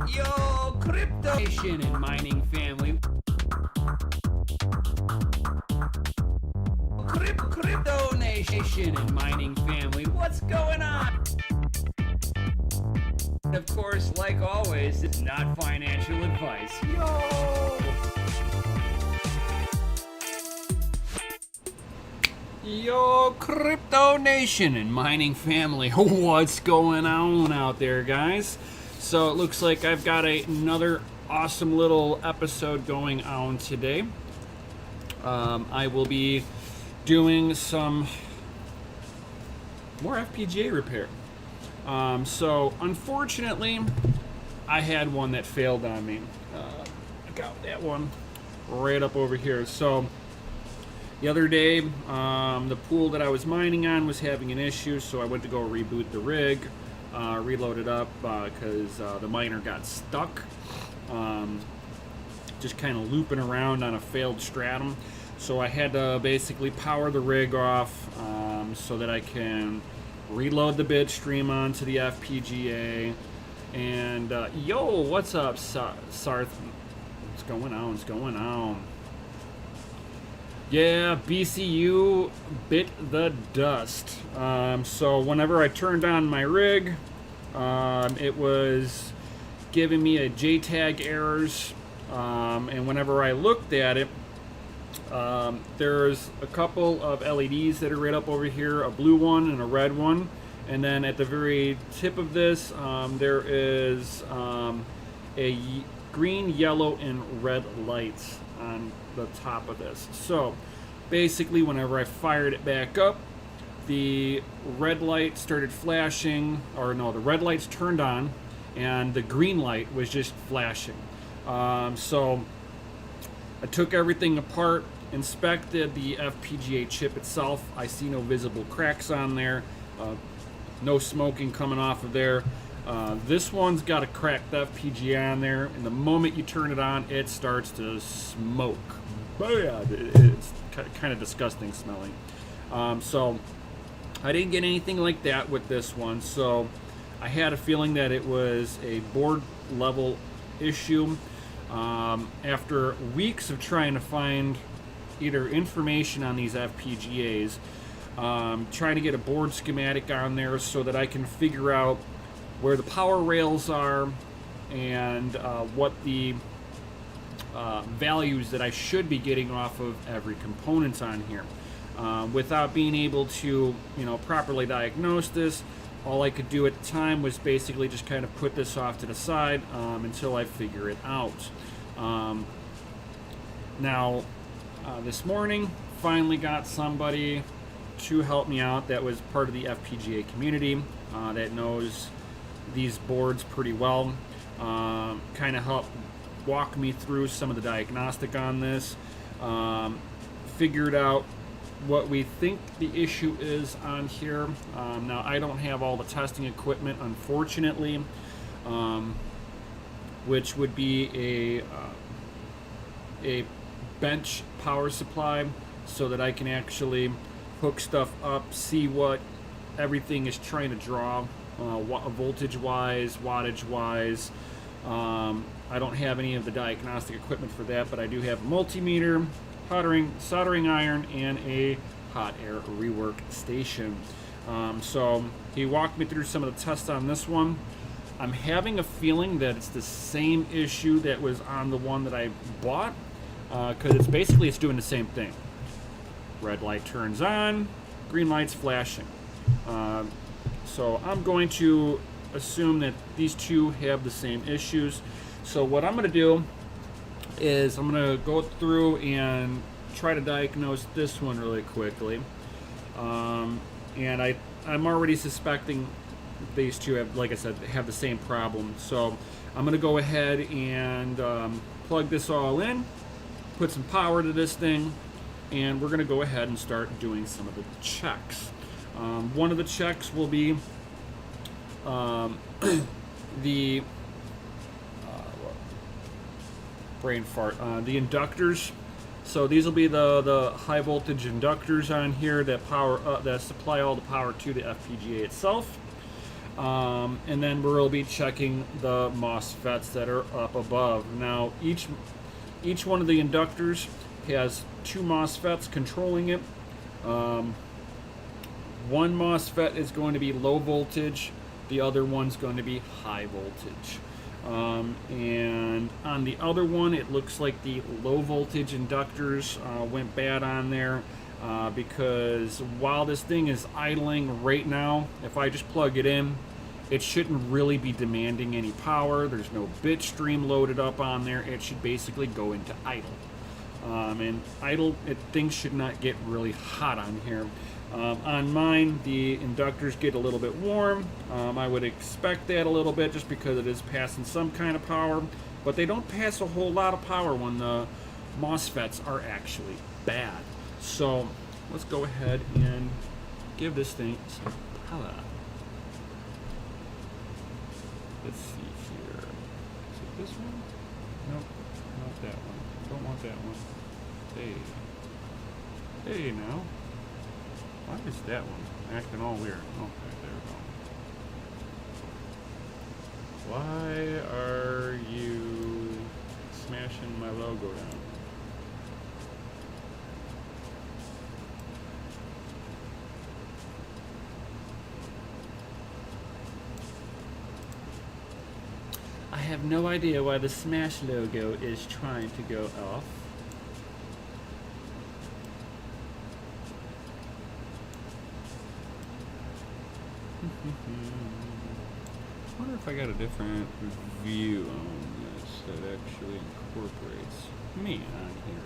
Yo, crypto nation and mining family. Crypto nation and mining family. What's going on? Of course, like always, it's not financial advice. Yo, crypto nation and mining family. What's going on out there, guys? So it looks like I've got another awesome little episode going on today. I will be doing some more FPGA repair. So unfortunately, I had one that failed on me. I got that one right up over here. So the other day, the pool that I was mining on was having an issue, so I went to go reboot the rig, reload it up because the miner got stuck, just kind of looping around on a failed stratum. So I had to basically power the rig off so that I can reload the bit stream onto the FPGA. And yo, what's up, Sarth? What's going on? What's going on? Yeah, BCU bit the dust. So whenever I turned on my rig, it was giving me a JTAG errors. And whenever I looked at it, there's a couple of LEDs that are right up over here, a blue one and a red one. And then at the very tip of this, there is a green, yellow, and red lights on the top of this. So basically, whenever I fired it back up, the red light started flashing, or no, the red lights turned on and the green light was just flashing. So I took everything apart, inspected the FPGA chip itself. I see no visible cracks on there, no smoking coming off of there. This one's got a cracked FPGA on there, and the moment you turn it on, it starts to smoke. Oh yeah, it's kind of disgusting smelling. So I didn't get anything like that with this one, so I had a feeling that it was a board level issue. After weeks of trying to find either information on these FPGAs, trying to get a board schematic on there so that I can figure out where the power rails are and what the values that I should be getting off of every component on here. Without being able to, properly diagnose this, all I could do at the time was basically just kind of put this off to the side until I figure it out. Now, this morning, finally got somebody to help me out that was part of the FPGA community that knows these boards pretty well. Kind of helped walk me through some of the diagnostic on this. Figured out what we think the issue is on here. Now, I don't have all the testing equipment, unfortunately, which would be a bench power supply so that I can actually hook stuff up, see what everything is trying to draw, voltage-wise, wattage-wise. I don't have any of the diagnostic equipment for that, but I do have a multimeter, soldering iron, and a hot air rework station. So he walked me through some of the tests on this one. I'm having a feeling that it's the same issue that was on the one that I bought, because it's doing the same thing. Red light turns on, green light's flashing. So I'm going to assume that these two have the same issues. So what I'm going to do is I'm going to go through and try to diagnose this one really quickly. And I'm already suspecting these two have, like I said, have the same problem. So I'm going to go ahead and plug this all in, put some power to this thing, and we're going to go ahead and start doing some of the checks. One of the checks will be the brain fart. The inductors. So these will be the high voltage inductors on here that power that supply all the power to the FPGA itself. And then we'll be checking the MOSFETs that are up above. Now, each one of the inductors has two MOSFETs controlling it. One MOSFET is going to be low voltage, the other one's going to be high voltage. And on the other one, it looks like the low voltage inductors went bad on there because while this thing is idling right now, if I just plug it in, it shouldn't really be demanding any power. There's no bit stream loaded up on there. It should basically go into idle. And idle, things should not get really hot on here. On mine, the inductors get a little bit warm. I would expect that a little bit just because it is passing some kind of power, but they don't pass a whole lot of power when the MOSFETs are actually bad. So let's go ahead and give this thing some power. Let's see here. Is it this one? Nope, not that one. Don't want that one. Hey. Hey now. Why is that one acting all weird? Okay, there we go. Why are you smashing my logo down? I have no idea why the Smash logo is trying to go off. I wonder if I got a different view on this that actually incorporates me on here.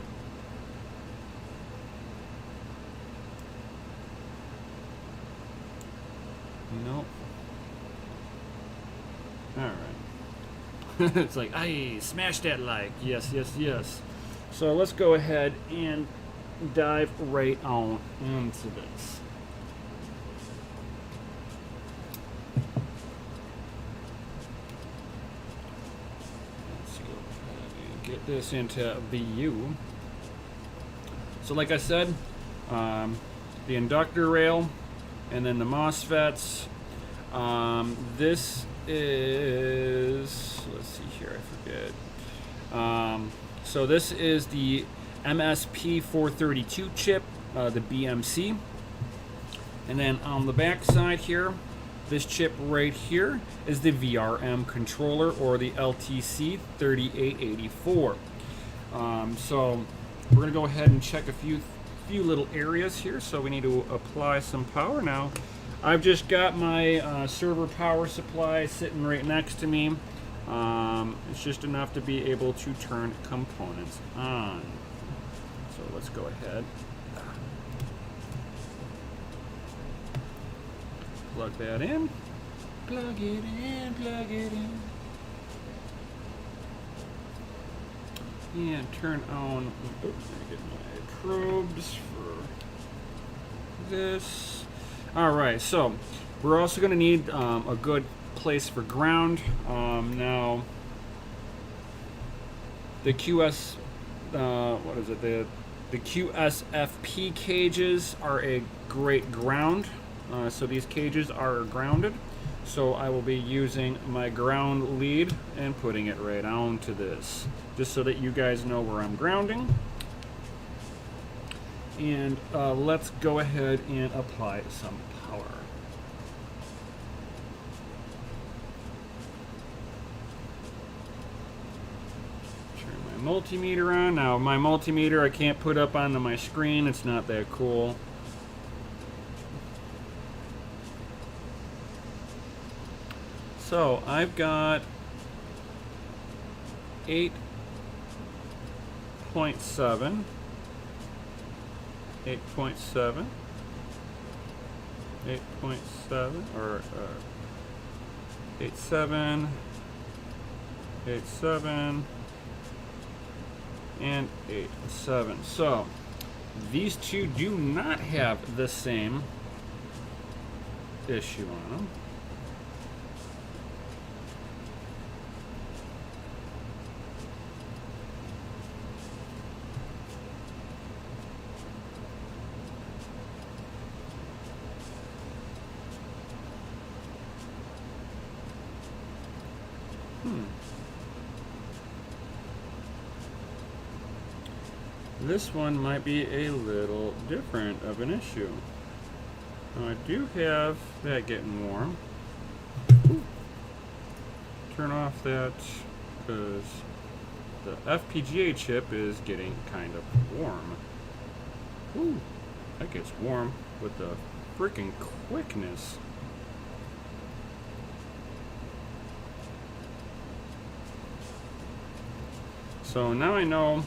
Nope. Alright. It's like, aye, smash that like. Yes, yes, yes. So let's go ahead and dive right on into this. Get this into VU. So like I said, the inductor rail and then the MOSFETs. This is, let's see here, I forget. So this is the MSP 432 chip, the BMC. And then on the back side here, this chip right here is the VRM controller, or the LTC 3884. So we're going to go ahead and check a few little areas here. So we need to apply some power. Now, I've just got my server power supply sitting right next to me. It's just enough to be able to turn components on. So let's go ahead. Plug that in. Plug it in, plug it in. And turn on, oops, let me get my probes for this. Alright, so we're also going to need a good place for ground. Now, the QS, what is it? The QSFP cages are a great ground. So these cages are grounded. So I will be using my ground lead and putting it right onto this, just so that you guys know where I'm grounding. And let's go ahead and apply some power. Turn my multimeter on. Now my multimeter I can't put up onto my screen. It's not that cool. So I've got 8.7, 8.7, 8.7, or 8.7, 8.7, and 8.7. So these two do not have the same issue on them. This one might be a little different of an issue. Now I do have that getting warm. Ooh. Turn off that because the FPGA chip is getting kind of warm. Ooh, that gets warm with the freaking quickness. So now I know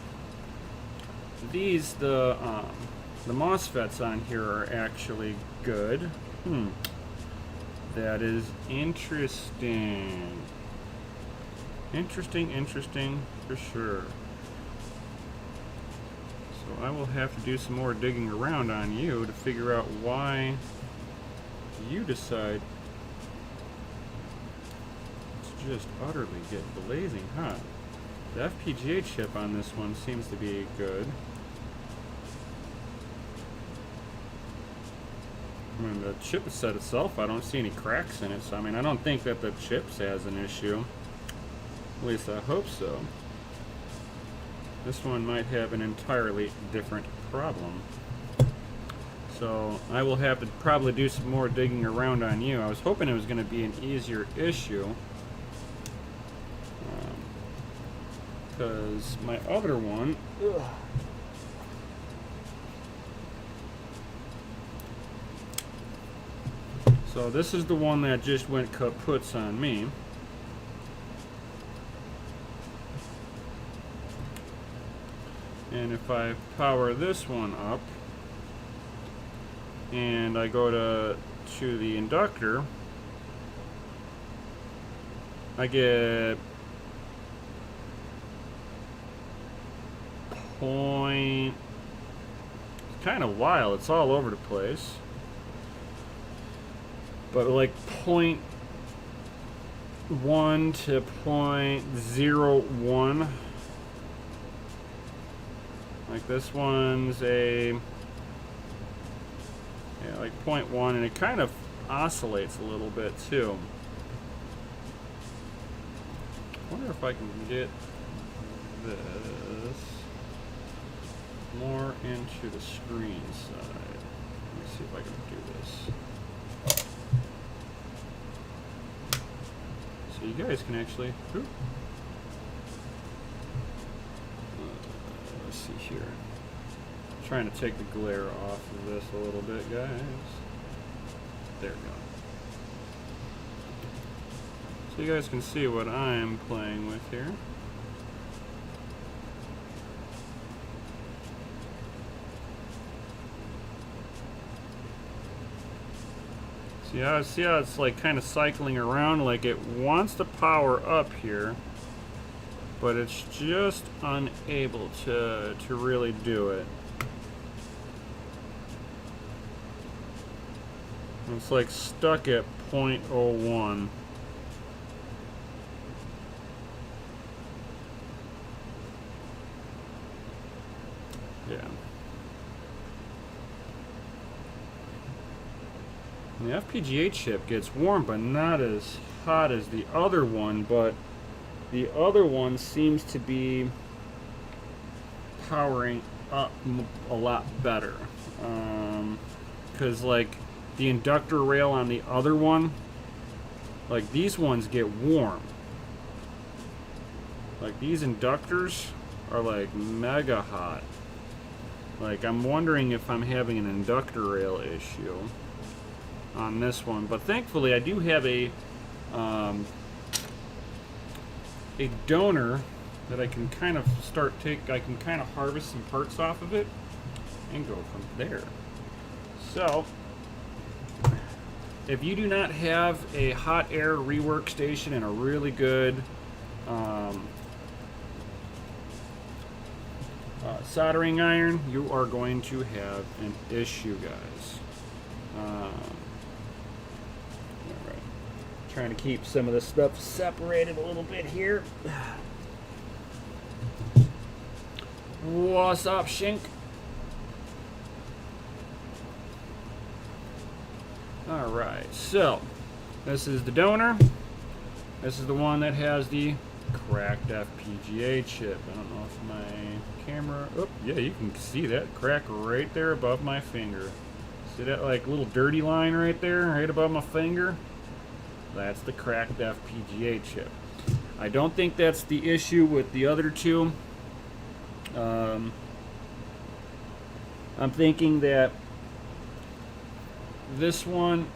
these, the MOSFETs on here are actually good. That is interesting. Interesting for sure. So I will have to do some more digging around on you to figure out why you decide to just utterly get blazing hot. The FPGA chip on this one seems to be good. I mean, the chipset itself, I don't see any cracks in it, so I mean, I don't think that the chips has an issue. At least I hope so. This one might have an entirely different problem. So I will have to probably do some more digging around on you. I was hoping it was going to be an easier issue. Because my other one... So this is the one that just went kaputs on me. And if I power this one up and I go to the inductor, I get point. It's kind of wild. It's all over the place. But like 0.1 to 0.01. Like this one's a like 0.1, and it kind of oscillates a little bit too. I wonder if I can get this more into the screen side. Let me see if I can do this. So you guys can actually, let's see here. I'm trying to take the glare off of this a little bit, guys. There we go. So you guys can see what I'm playing with here. See how it's like kind of cycling around, like it wants to power up here, but it's just unable to really do it. It's like stuck at 0.01. Yeah. The FPGA chip gets warm, but not as hot as the other one, but the other one seems to be powering up a lot better. Because like the inductor rail on the other one, like these ones get warm. Like these inductors are like mega hot. Like I'm wondering if I'm having an inductor rail issue on this one, but thankfully I do have a donor that I can kind of I can kind of harvest some parts off of it and go from there. So if you do not have a hot air rework station and a really good soldering iron, you are going to have an issue, guys. Trying to keep some of this stuff separated a little bit here. What's up, Shink? Alright, so this is the donor. This is the one that has the cracked FPGA chip. I don't know if my camera, oh yeah, you can see that crack right there above my finger. See that like little dirty line right there, right above my finger? That's the cracked FPGA chip. I don't think that's the issue with the other two. I'm thinking that this one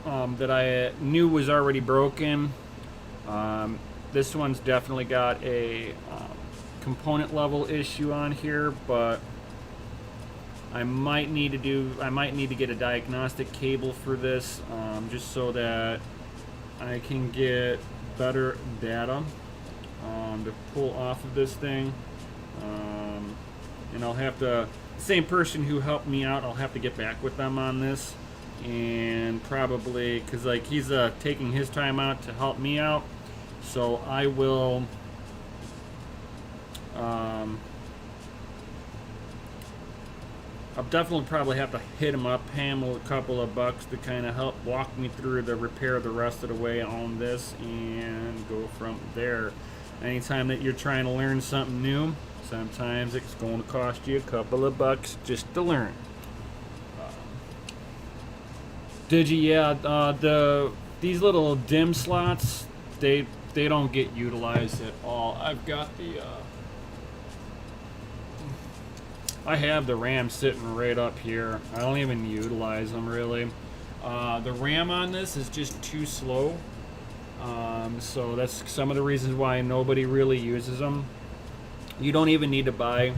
that I knew was already broken, this one's definitely got a component level issue on here, but I might need to get a diagnostic cable for this, just so that I can get better data to pull off of this thing. And I'll have to, same person who helped me out, I'll have to get back with them on this, and probably, because like he's taking his time out to help me out, so I will I'll definitely probably have to hit him up, pay him a couple of bucks to kind of help walk me through the repair the rest of the way on this, and go from there. Anytime that you're trying to learn something new, sometimes it's going to cost you a couple of bucks just to learn. These little DIMM slots, they don't get utilized at all. I've got I have the RAM sitting right up here. I don't even utilize them really. The RAM on this is just too slow. So that's some of the reasons why nobody really uses them. You don't even need to buy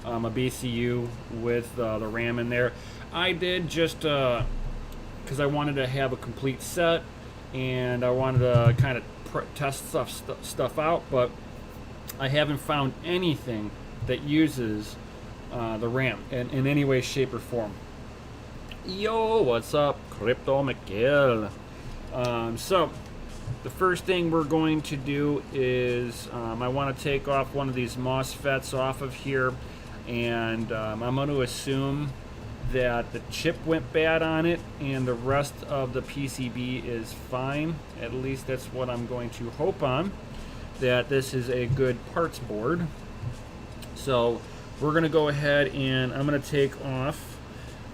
a BCU with the RAM in there. I did just because I wanted to have a complete set, and I wanted to kind of test stuff out, but I haven't found anything that uses the RAM in any way, shape, or form. Yo, what's up, Crypto McGill? So the first thing we're going to do is I want to take off one of these MOSFETs off of here, and I'm going to assume that the chip went bad on it and the rest of the PCB is fine. At least that's what I'm going to hope on, that this is a good parts board. So we're going to go ahead and I'm going to take off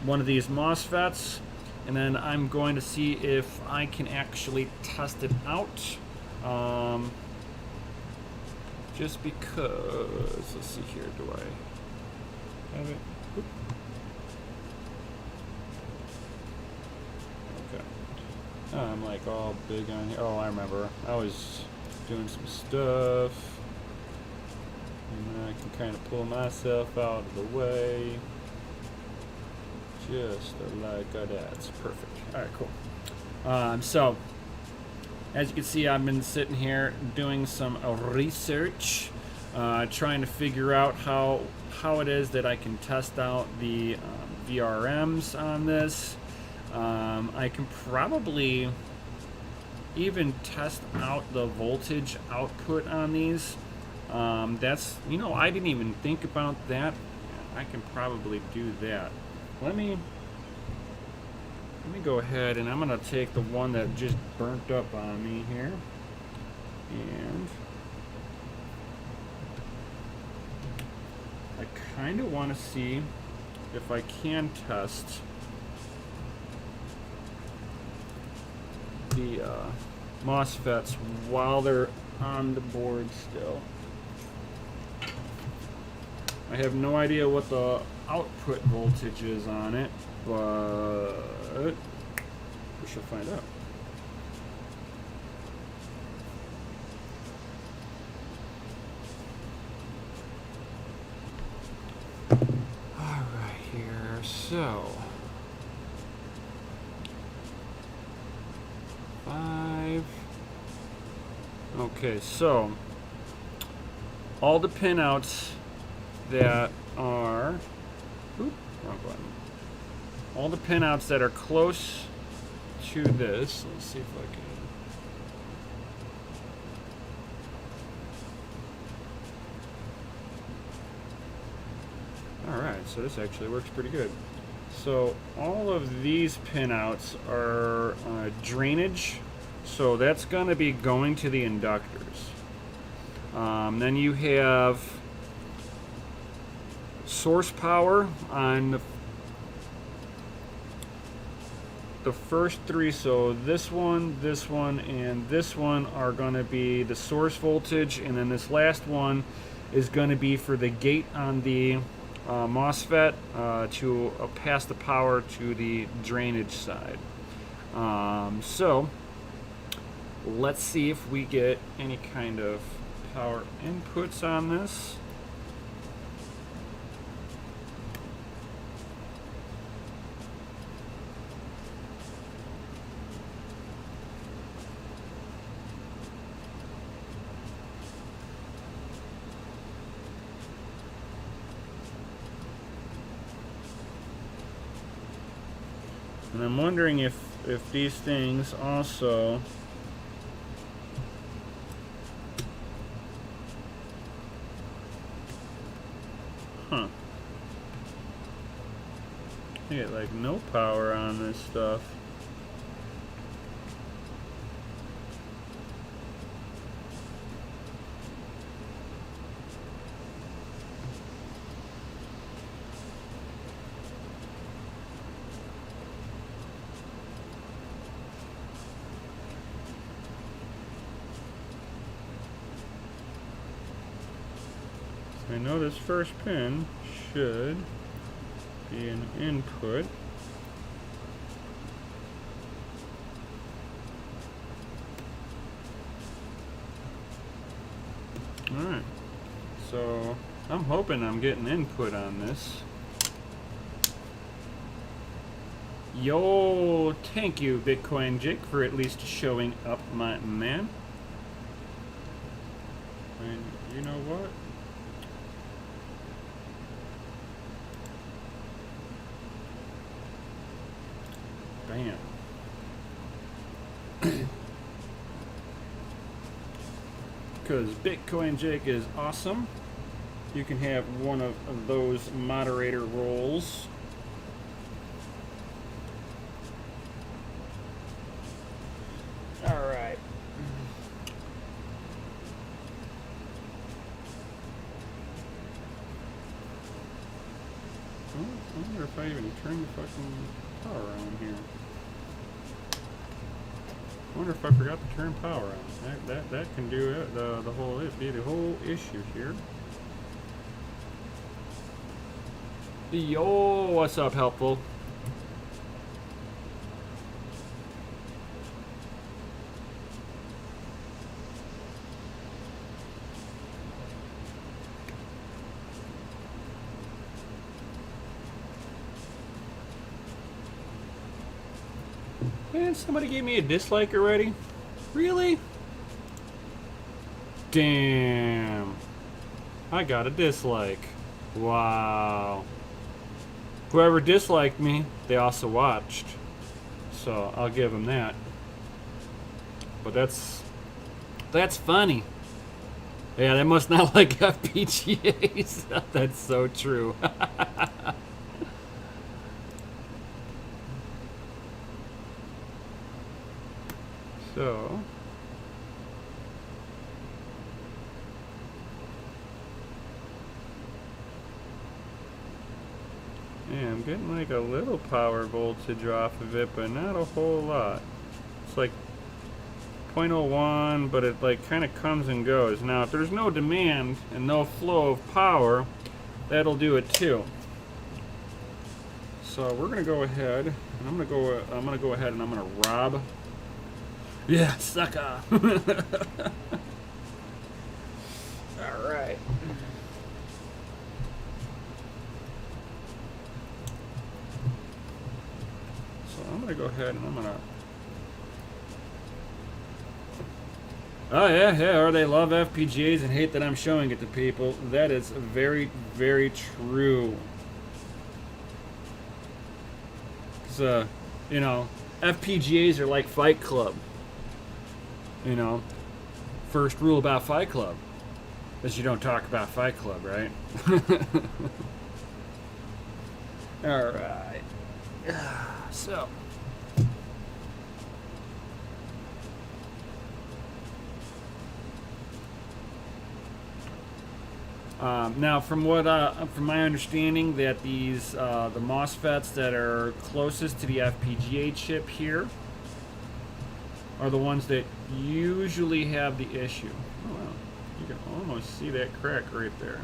one of these MOSFETs, and then I'm going to see if I can actually test it out. Just because, let's see here, do I have it? Oop. Okay. I'm like all big on here. Oh, I remember. I was doing some stuff. And I can kind of pull myself out of the way. Just like that. It's perfect. Alright, cool. So, as you can see, I've been sitting here doing some research, trying to figure out how it is that I can test out the VRMs on this. I can probably even test out the voltage output on these. That's, you know, I didn't even think about that. I can probably do that. Let me go ahead, and I'm gonna take the one that just burnt up on me here, and I kind of want to see if I can test the MOSFETs while they're on the board still. I have no idea what the output voltage is on it, but we shall find out. Alright, here, so 5. Okay, so all the pinouts that are, wrong button. All the pinouts that are close to this, let's see if I can. Alright, so this actually works pretty good. So all of these pinouts are drainage, so that's going to be going to the inductors. Then you have source power on the first three. So this one, and this one are going to be the source voltage, and then this last one is going to be for the gate on the MOSFET to pass the power to the drainage side. So let's see if we get any kind of power inputs on this. And I'm wondering if these things also I get like no power on this stuff. I know this first pin should be an input. Alright, so I'm hoping I'm getting input on this. Yo, thank you, Bitcoin Jake, for at least showing up, my man. And you know what? Bam. Because Bitcoin Jake is awesome. You can have one of those moderator roles. Alright. I wonder if I even turn the fucking power on here. I wonder if I forgot to turn power on. That can do it. The whole issue here. Yo, what's up, helpful? Man, somebody gave me a dislike already? Really? Damn. I got a dislike. Wow. Whoever disliked me, they also watched. So I'll give them that. But that's funny. Yeah, they must not like FPGAs. That's so true. So, yeah, I'm getting like a little power voltage off of it, but not a whole lot. It's like 0.01, but it like kind of comes and goes. Now, if there's no demand and no flow of power, that'll do it too. So we're gonna go ahead, and I'm gonna go ahead and I'm gonna rob. Yeah, sucker. All right. So I'm gonna go ahead and I'm gonna. Oh yeah, or they love FPGAs and hate that I'm showing it to people. That is very, very true. So, you know, FPGAs are like Fight Club. You know, first rule about Fight Club is you don't talk about Fight Club, right? All right. So. Now, from my understanding, that these the MOSFETs that are closest to the FPGA chip here are the ones that usually have the issue. Oh wow, you can almost see that crack right there.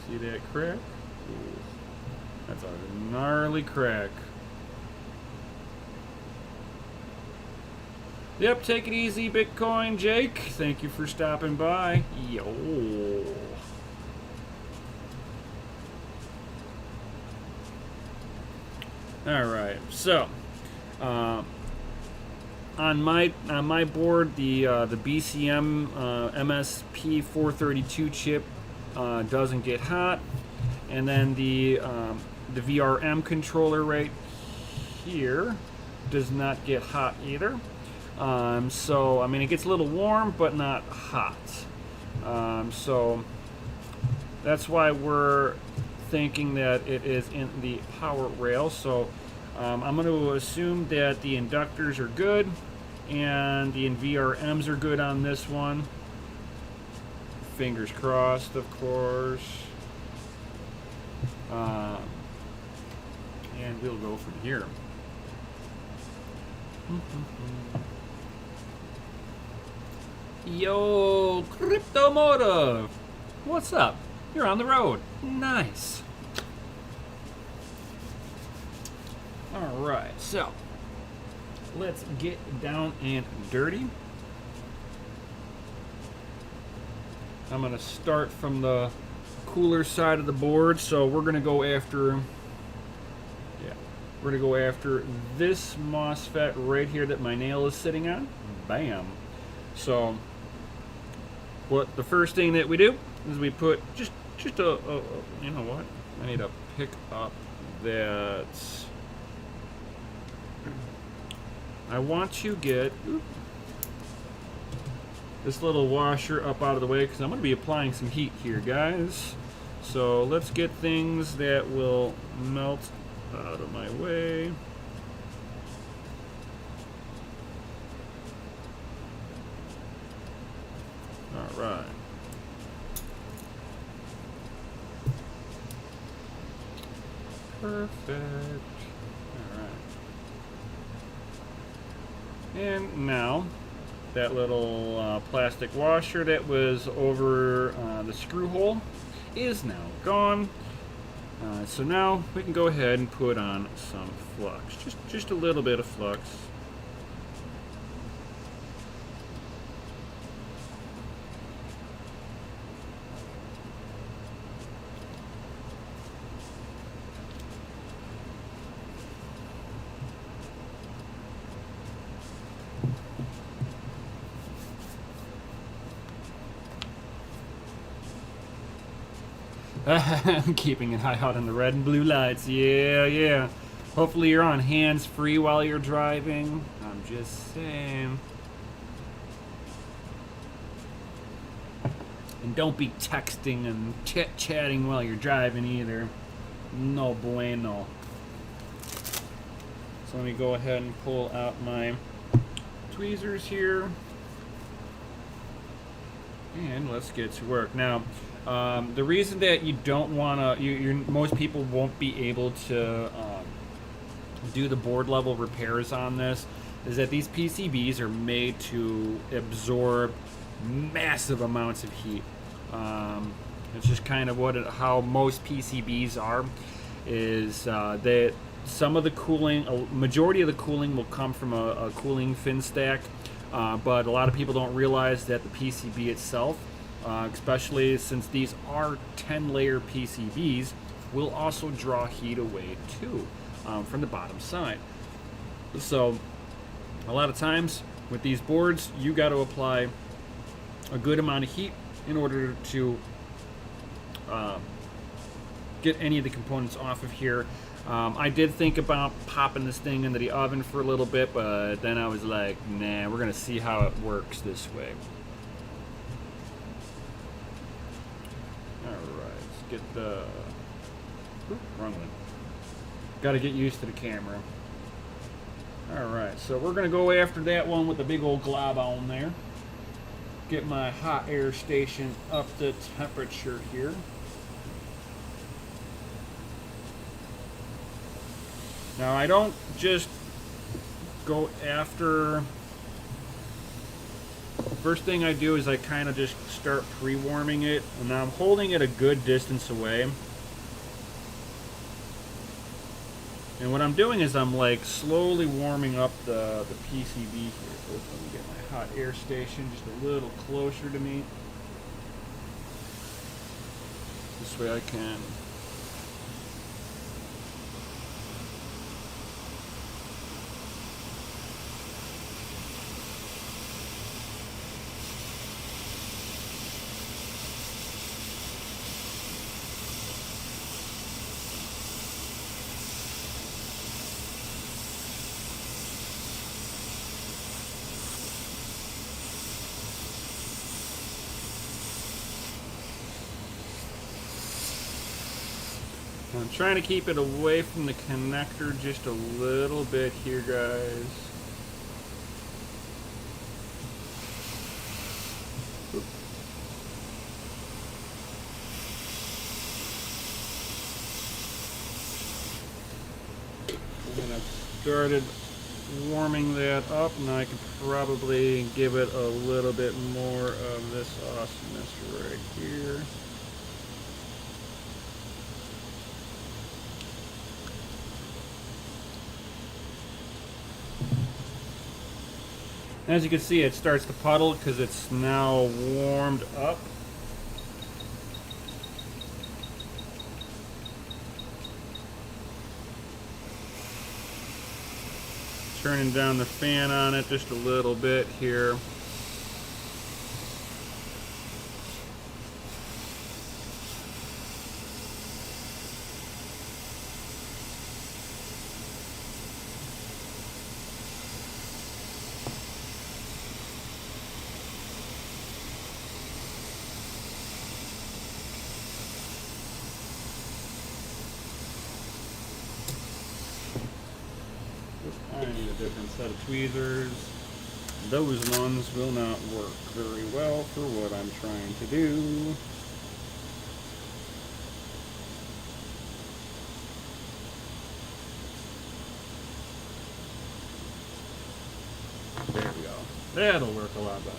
See that crack? Ooh, that's a gnarly crack. Yep, take it easy, Bitcoin Jake. Thank you for stopping by. Yo. All right, so on my board, the BCM MSP 432 chip doesn't get hot, and then the VRM controller right here does not get hot either. So I mean, it gets a little warm, but not hot. So that's why we're thinking that it is in the power rail. So I'm going to assume that the inductors are good and the VRMs are good on this one. Fingers crossed, of course. And we'll go from here. Yo, Cryptomotive! What's up? You're on the road. Nice. Alright, so let's get down and dirty. I'm going to start from the cooler side of the board, so we're going to go after this MOSFET right here that my nail is sitting on. Bam. So the first thing that we do is we put just a you know what? I need to pick up that. I want to get this little washer up out of the way because I'm going to be applying some heat here, guys. So let's get things that will melt out of my way. All right. Perfect. All right. And now that little plastic washer that was over the screw hole is now gone. So now we can go ahead and put on some flux, just a little bit of flux. Keeping an eye out on the red and blue lights. Yeah. Hopefully you're on hands-free while you're driving. I'm just saying. And don't be texting and chit-chatting while you're driving either. No bueno. So let me go ahead and pull out my tweezers here. And let's get to work. Now, the reason that you don't want to, most people won't be able to do the board level repairs on this, is that these PCBs are made to absorb massive amounts of heat. It's just kind of how most PCBs are, is that some of the cooling, majority of the cooling will come from a cooling fin stack, but a lot of people don't realize that the PCB itself, especially since these are 10-layer PCBs, will also draw heat away too from the bottom side. So a lot of times with these boards, you got to apply a good amount of heat in order to get any of the components off of here. I did think about popping this thing into the oven for a little bit, but then I was like, nah, we're going to see how it works this way. Alright, let's get the... Oop, wrong one. Got to get used to the camera. Alright, so we're going to go after that one with the big old glob on there. get my hot air station up to temperature here. Now I don't just go after, first thing I do is I kind of just start pre-warming it, and now I'm holding it a good distance away. And what I'm doing is I'm like slowly warming up the PCB here. So let me get my hot air station just a little closer to me. This way I can I'm trying to keep it away from the connector just a little bit here, guys. And I've started warming that up, and I can probably give it a little bit more of this awesomeness right here. As you can see, it starts to puddle because it's now warmed up. Turning down the fan on it just a little bit here. I need a different set of tweezers. Those ones will not work very well for what I'm trying to do. There we go. That'll work a lot better.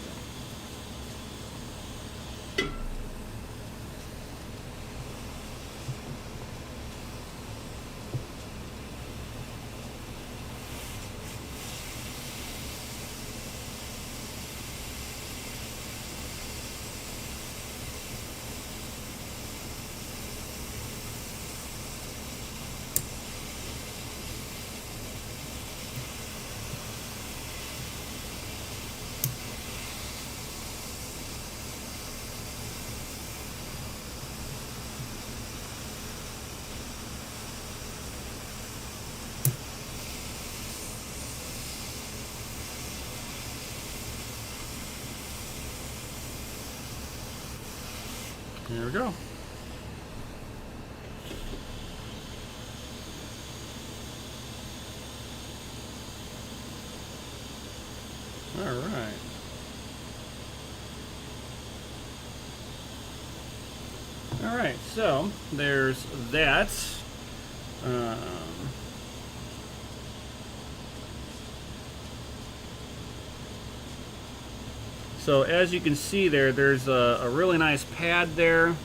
There we go. All right. All right, so there's that. So as you can see there's a really nice pad there.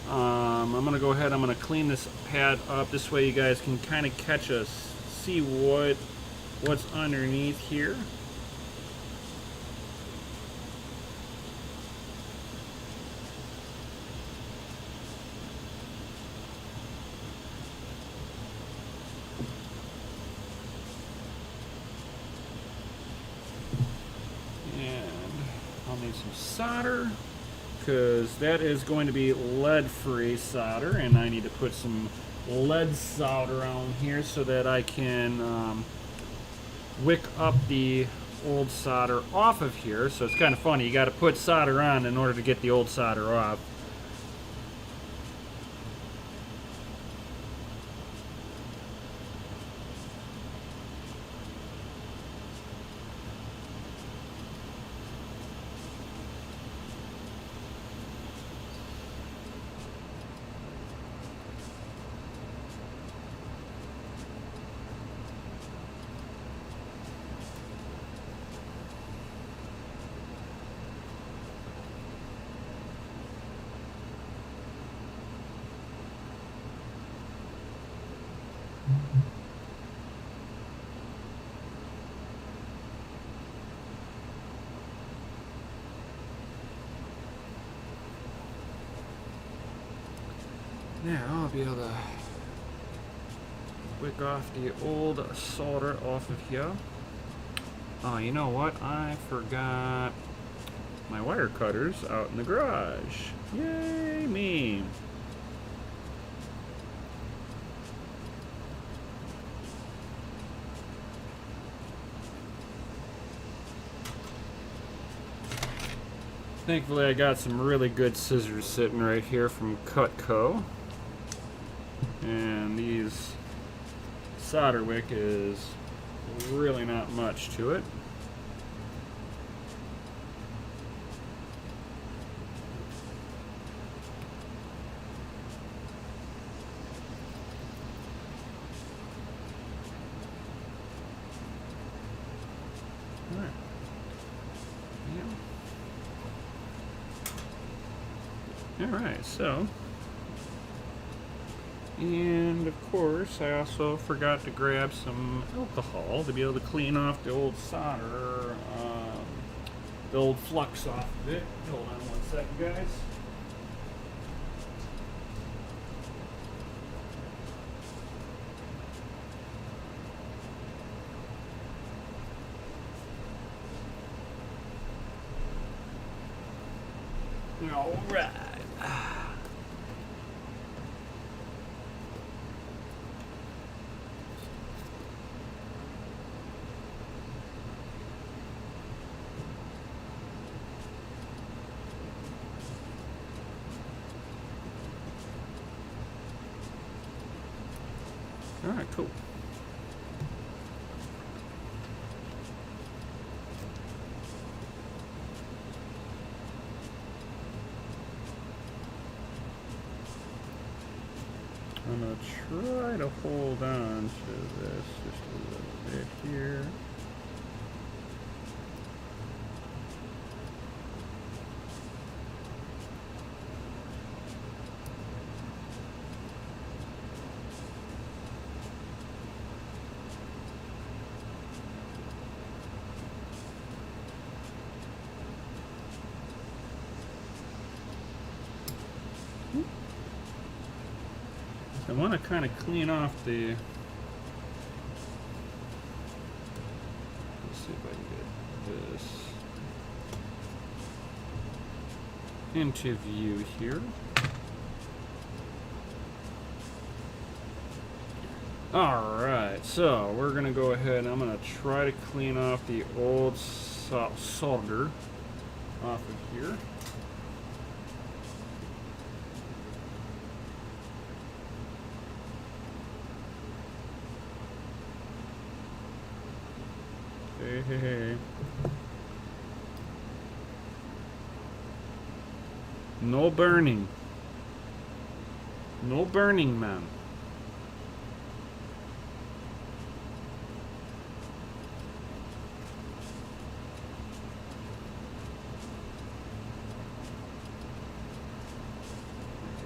I'm going to go ahead, I'm going to clean this pad up. This way you guys can kind of see what's underneath here. I'll need some solder because that is going to be lead-free solder, and I need to put some lead solder on here so that I can wick up the old solder off of here. So it's kind of funny, you got to put solder on in order to get the old solder off. Now I'll be able to wick off the old solder off of here. Oh, you know what? I forgot my wire cutters out in the garage. Yay me! Thankfully, I got some really good scissors sitting right here from Cutco. And these solder wick is really not much to it. All right. Yeah. All right, so, and of course, I also forgot to grab some alcohol to be able to clean off the old solder, the old flux off of it. Hold on one second, guys. All right. All right, cool. I'm going to try to hold on to this just a little bit here. I want to kind of clean off the, let's see if I can get this into view here. Alright, so we're going to go ahead and I'm going to try to clean off the old solder off of here. Hey. No burning. No burning, man.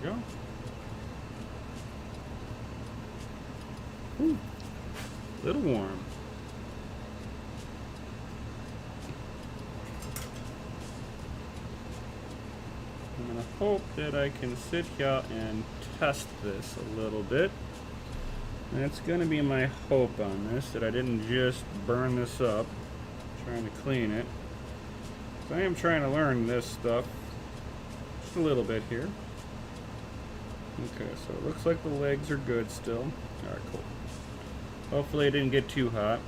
There you go. Ooh, little warm. I'm going to hope that I can sit here and test this a little bit. That's going to be my hope on this, that I didn't just burn this up trying to clean it. So I am trying to learn this stuff just a little bit here. Okay, so it looks like the legs are good still. Alright, cool. Hopefully it didn't get too hot.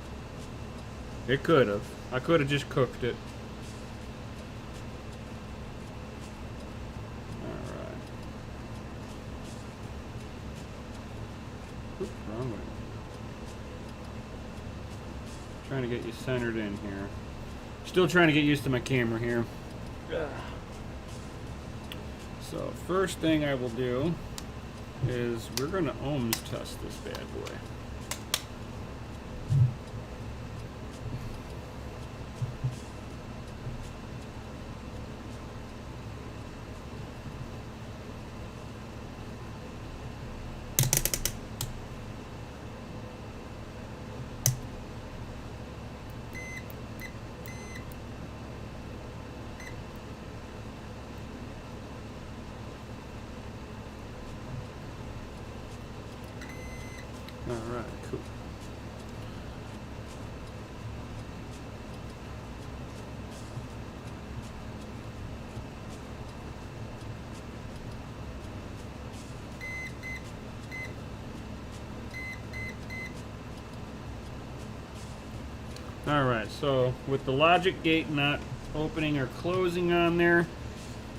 It could have. I could have just cooked it. Wrong way. Trying to get you centered in here. Still trying to get used to my camera here. So first thing I will do is we're going to ohms test this bad boy. All right, cool. All right, so with the logic gate not opening or closing on there,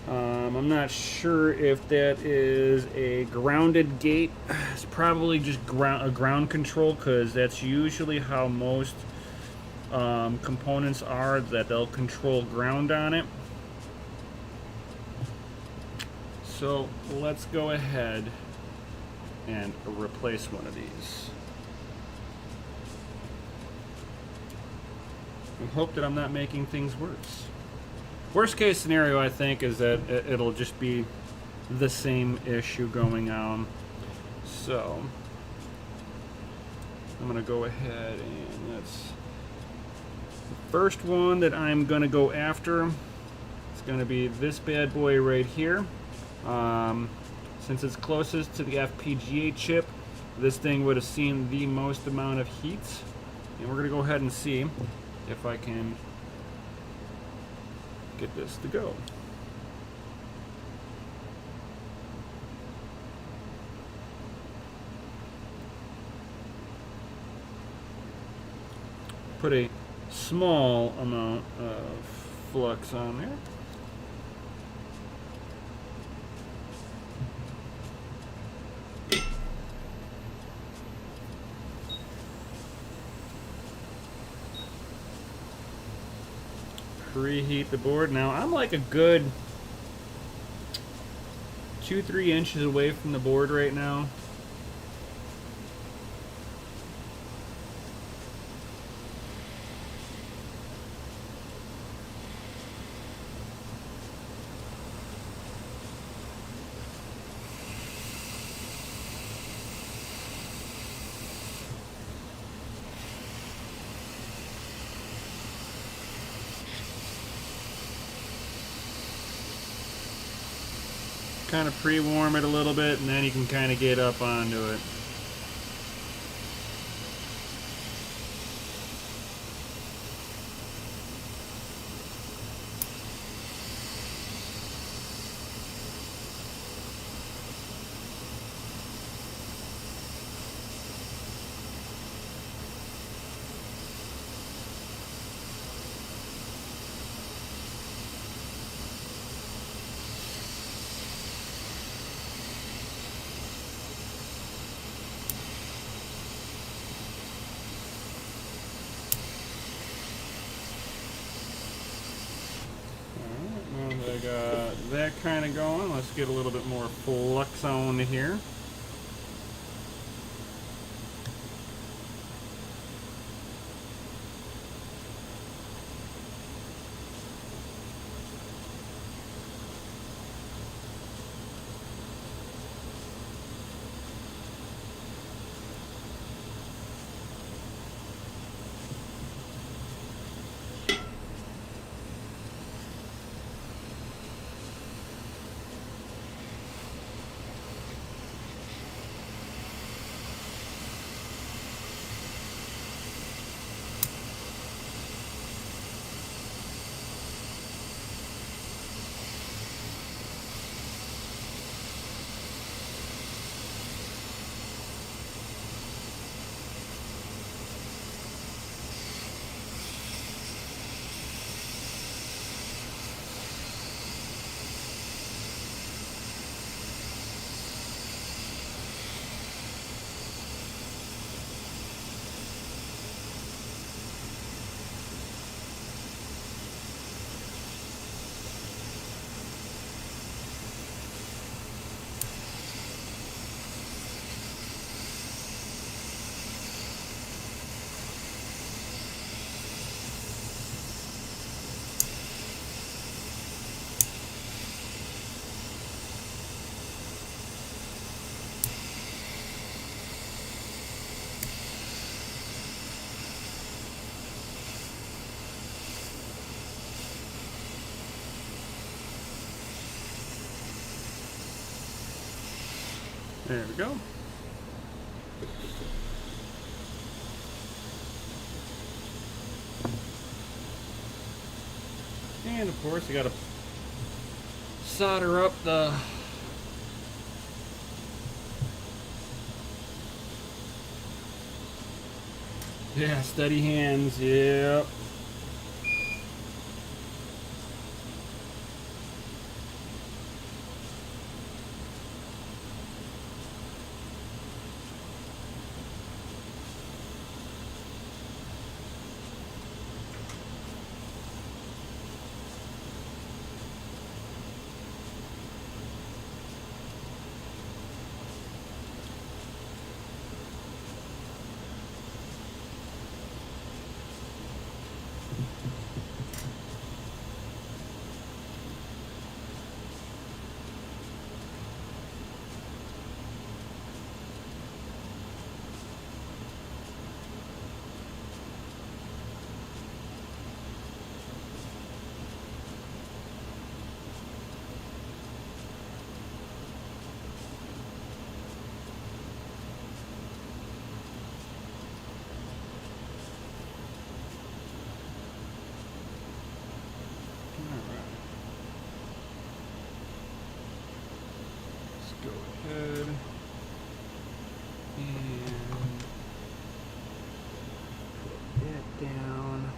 I'm not sure if that is a grounded gate. It's probably just a ground control, because that's usually how most components are, that they'll control ground on it. So let's go ahead and replace one of these. I hope that I'm not making things worse. Worst case scenario, I think, is that it'll just be the same issue going on. So I'm gonna go ahead and let's. The first one that I'm gonna go after is gonna be this bad boy right here. Since it's closest to the FPGA chip, this thing would have seen the most amount of heat. And we're gonna go ahead and see if I can get this to go. Put a small amount of flux on there. Preheat the board. Now I'm like a good 2-3 inches away from the board right now. Kind of pre-warm it a little bit, and then you can kind of get up onto it. I got that kind of going. Let's get a little bit more flux on here. There we go. And of course, I gotta solder up the steady hands. Yep. Go ahead and put that down.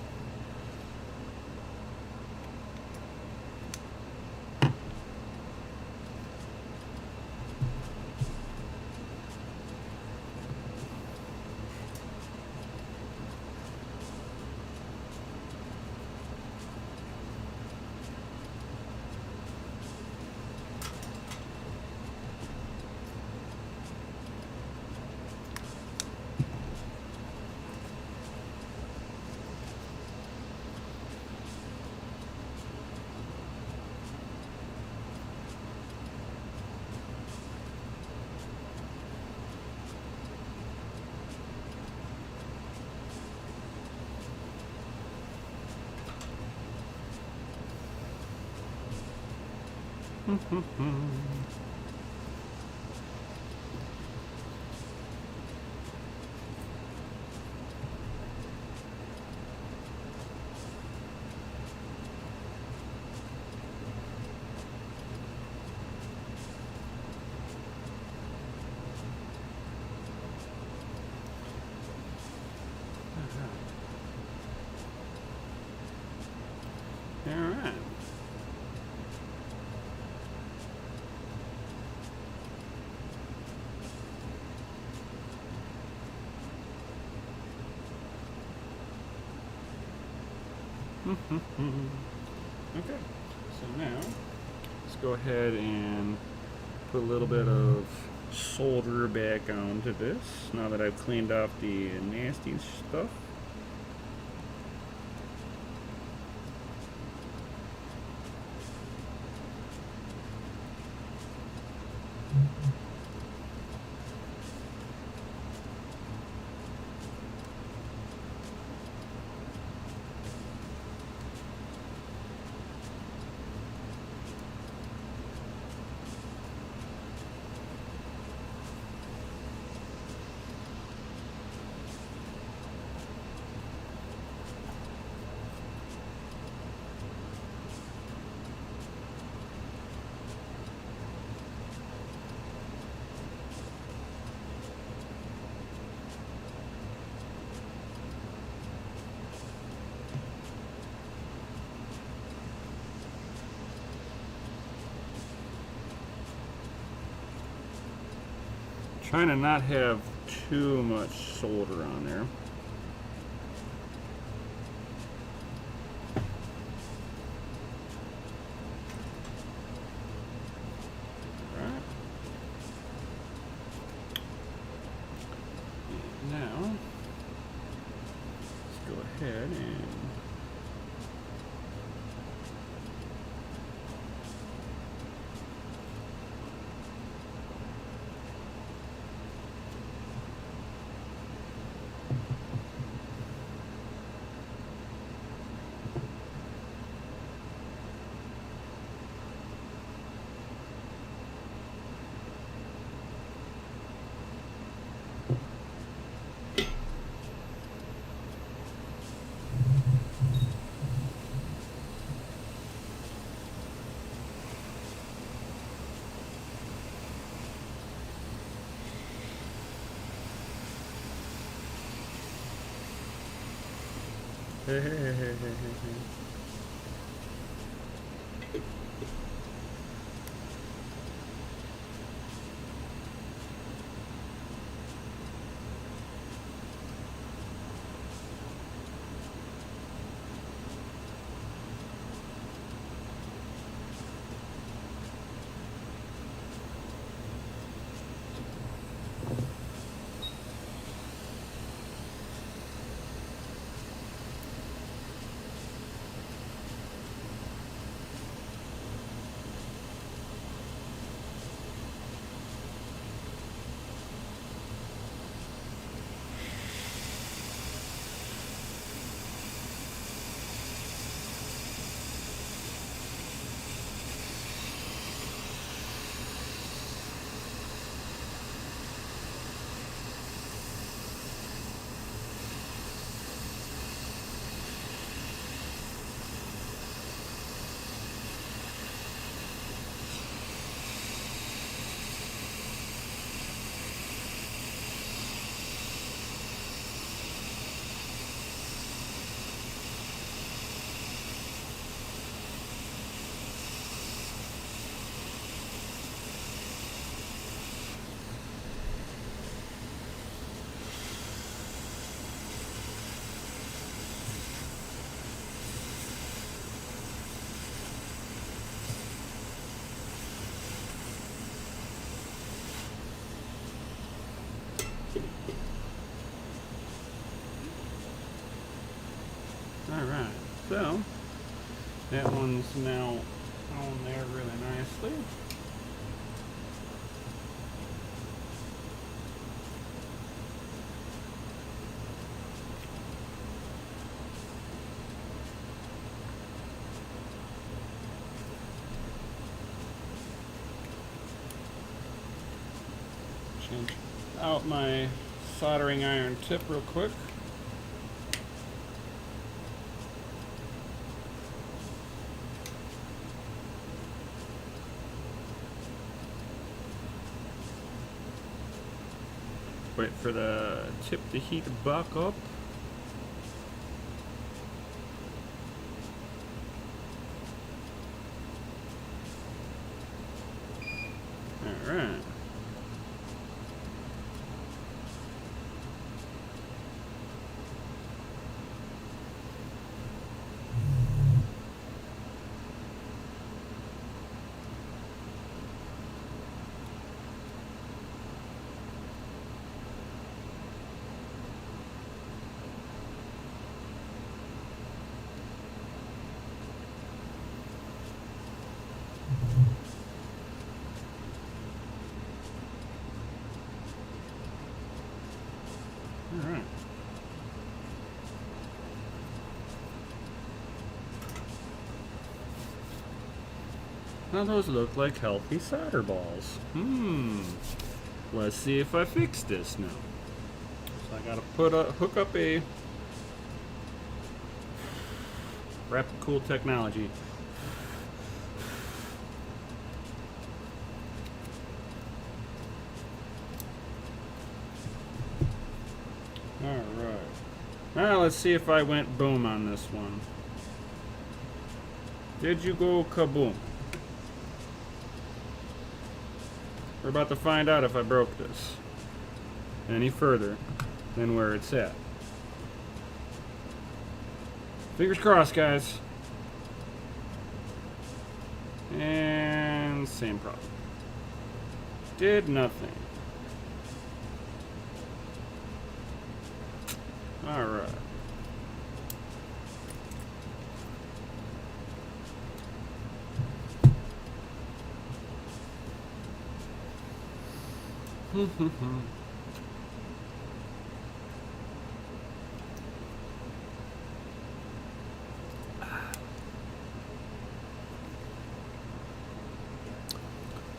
All right. Okay, so now let's go ahead and put a little bit of solder back onto this now that I've cleaned off the nasty stuff. Trying to not have too much solder on there. Right. Now, let's go ahead and Alright, so that one's now on there really nicely. Change out my soldering iron tip real quick. Wait for the tip to heat back up. All right. All right. Now those look like healthy solder balls. Let's see if I fix this now. So I gotta hook up a rapid cool technology. Alright. Now let's see if I went boom on this one. Did you go kaboom? We're about to find out if I broke this any further than where it's at. Fingers crossed, guys. And same problem. Did nothing. All right.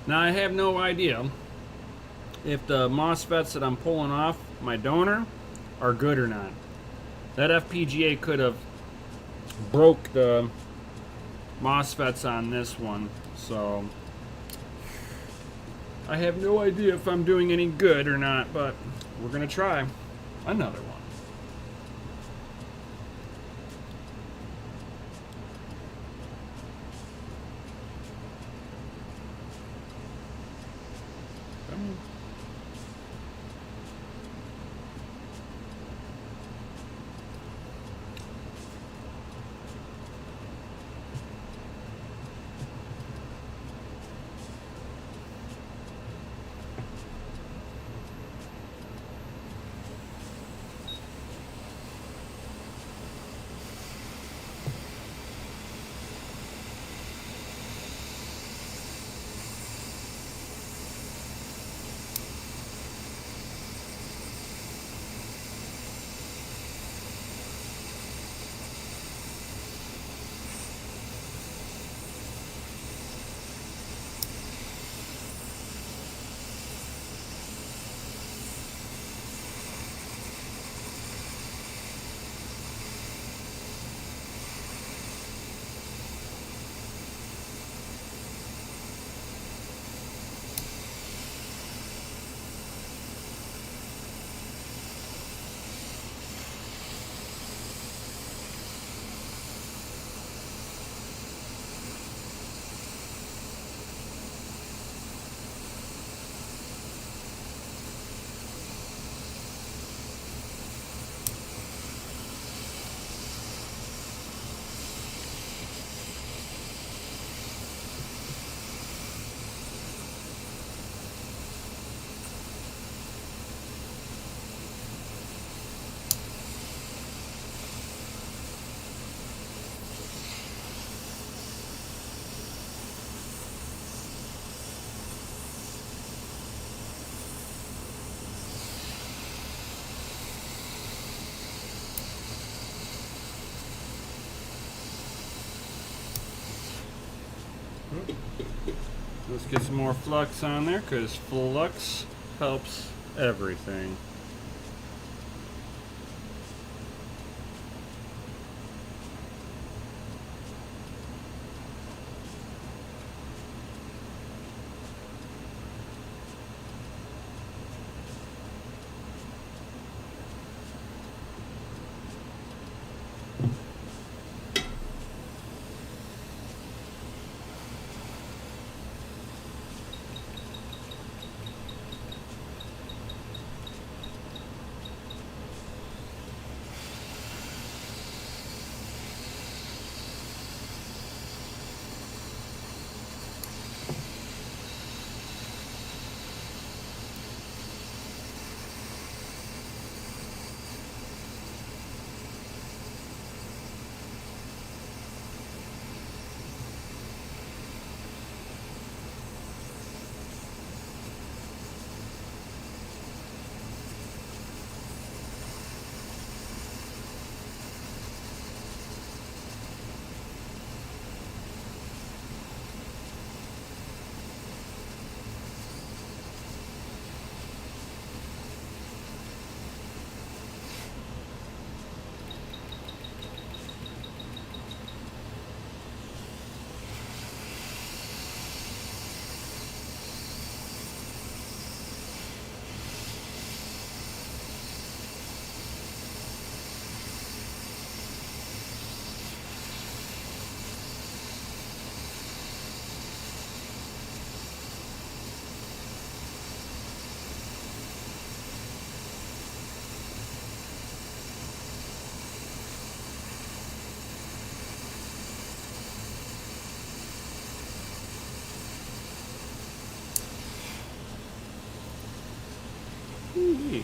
Now I have no idea if the MOSFETs that I'm pulling off my donor are good or not. That FPGA could have broke the MOSFETs on this one, so I have no idea if I'm doing any good or not, but we're gonna try another one. Let's get some more flux on there, because flux helps everything. Ooh-wee.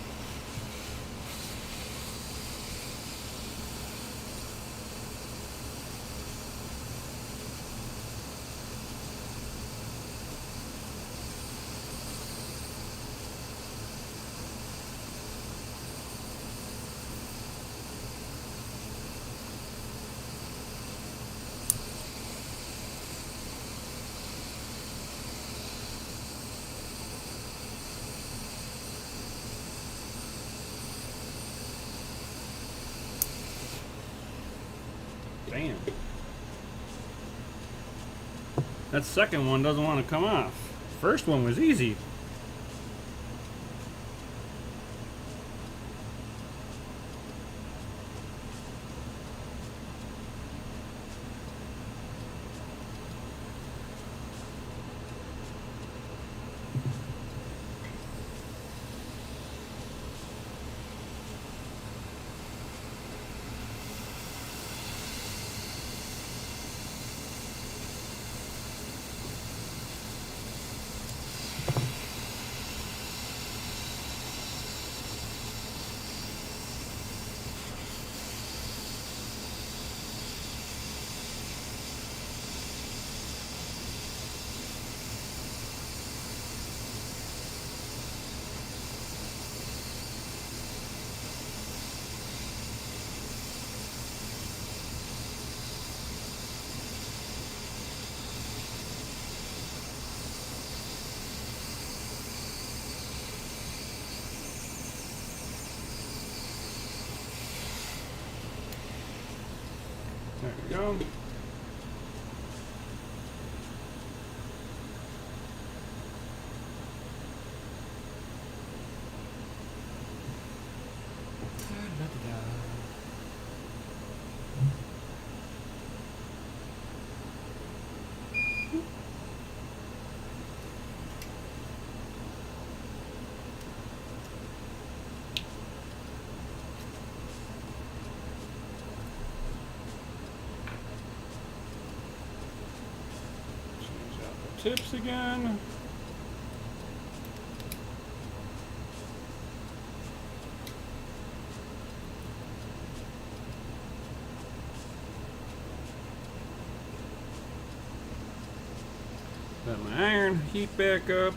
Damn. That second one doesn't want to come off. First one was easy. There we go. Tips again. Let my iron heat back up.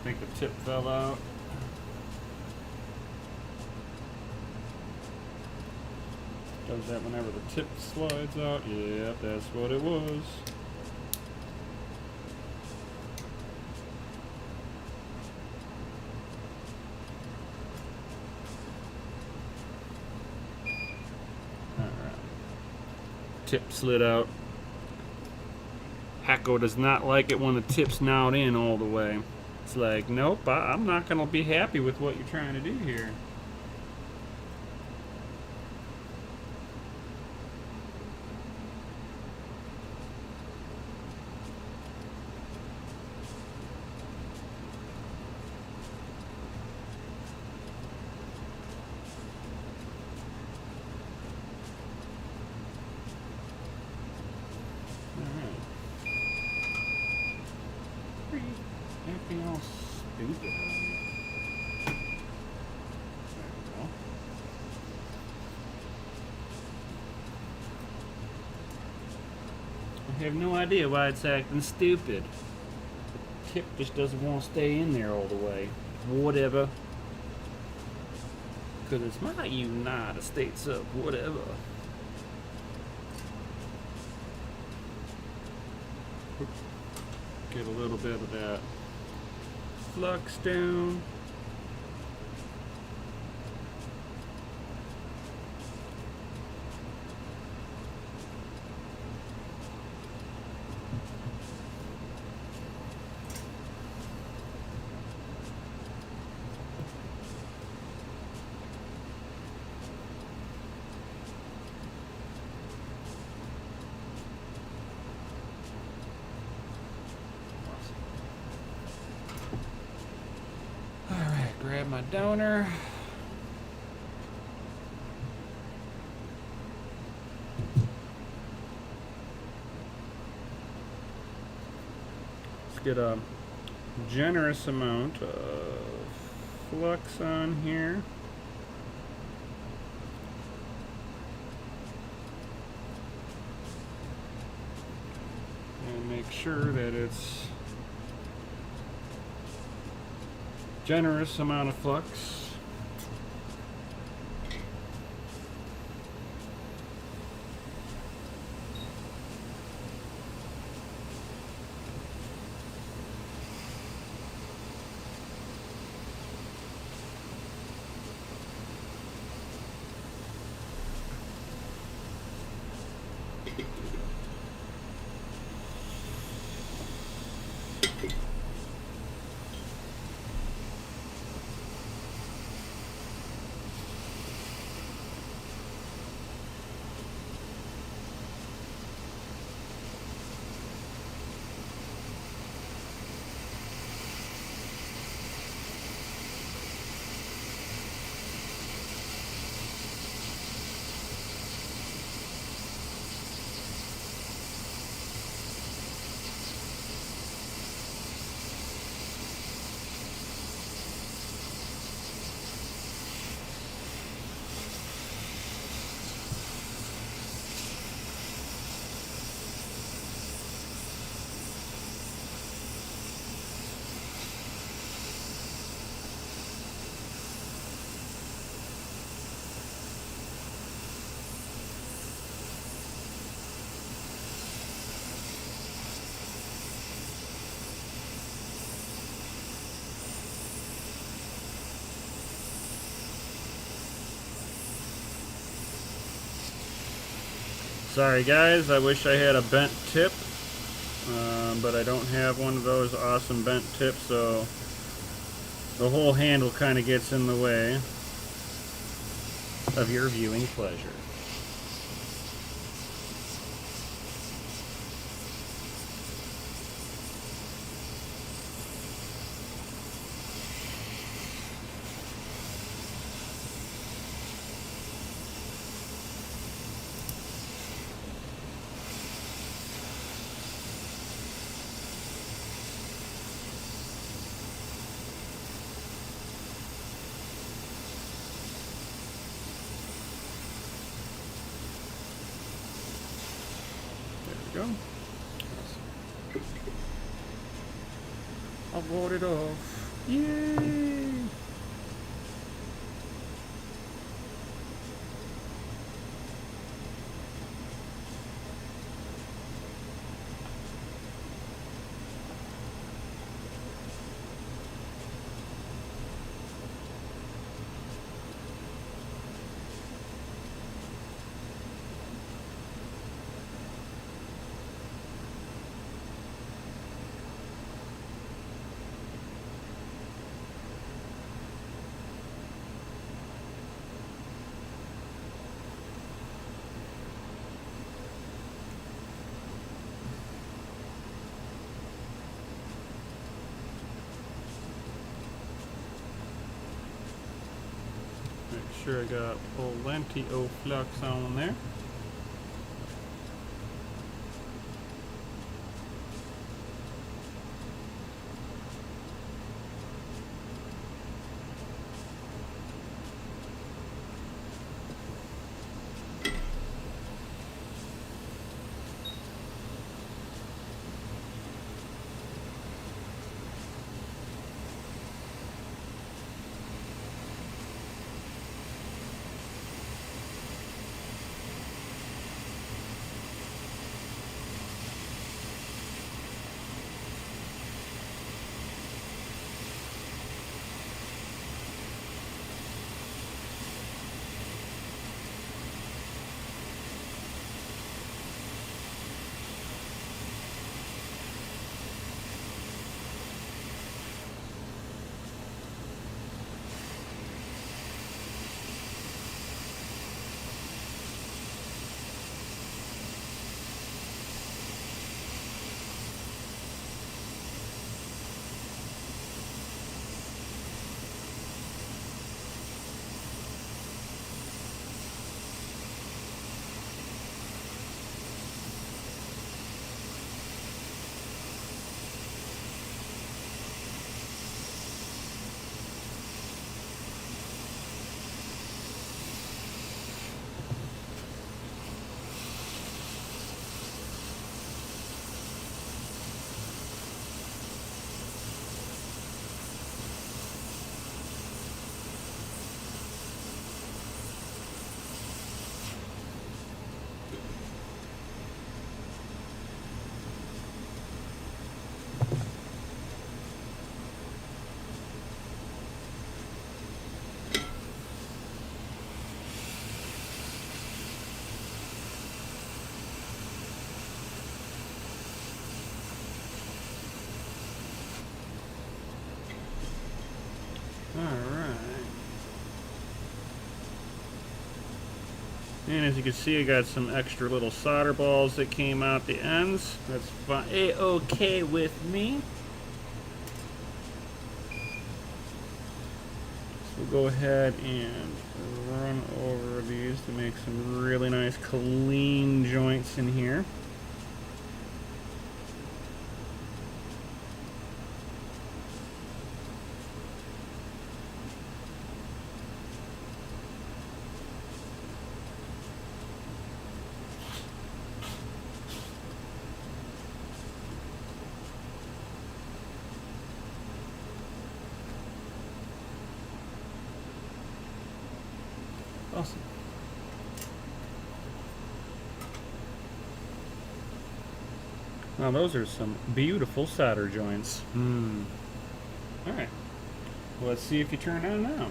think the tip fell out. Does that whenever the tip slides out? Yep, that's what it was. Alright. Tip slid out. Hacko does not like it when the tip's not in all the way. It's like, nope, I'm not going to be happy with what you're trying to do here. Anything else stupid on me? There we go. I have no idea why it's acting stupid. The tip just doesn't want to stay in there all the way. Whatever. Because it's my United States of whatever. Get a little bit of that flux down. Grab my donor. Let's get a generous amount of flux on here. And make sure that it's generous amount of flux. Sorry guys, I wish I had a bent tip, but I don't have one of those awesome bent tips, so the whole handle kind of gets in the way of your viewing pleasure. Go. I'll ward it off. Yay! Make sure I got plenty of flux on there. Alright. And as you can see, I got some extra little solder balls that came out the ends. That's fine. A-okay with me. So we'll go ahead and run over these to make some really nice clean joints in here. Awesome. Now those are some beautiful solder joints. Alright. Well, let's see if you turn on now.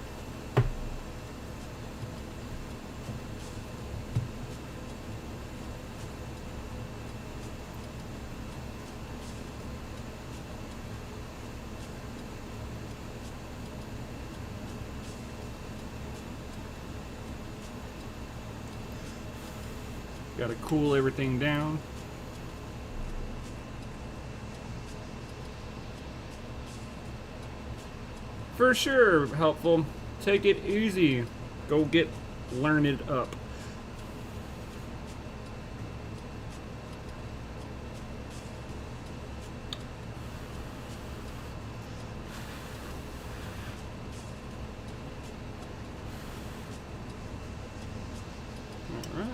Got to cool everything down. For sure, helpful. Take it easy. Go get learned up. All right.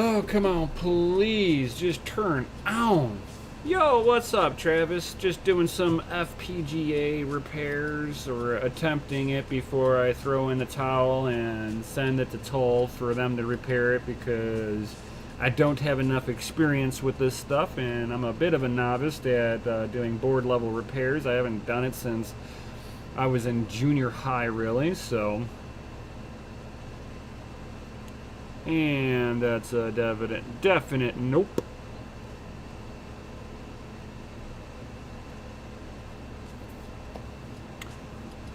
Oh, come on, please, just turn on. Yo, what's up, Travis? Just doing some FPGA repairs, or attempting it before I throw in the towel and send it to Toll for them to repair it, because I don't have enough experience with this stuff and I'm a bit of a novice at doing board level repairs. I haven't done it since I was in junior high, really, so. And that's a definite nope.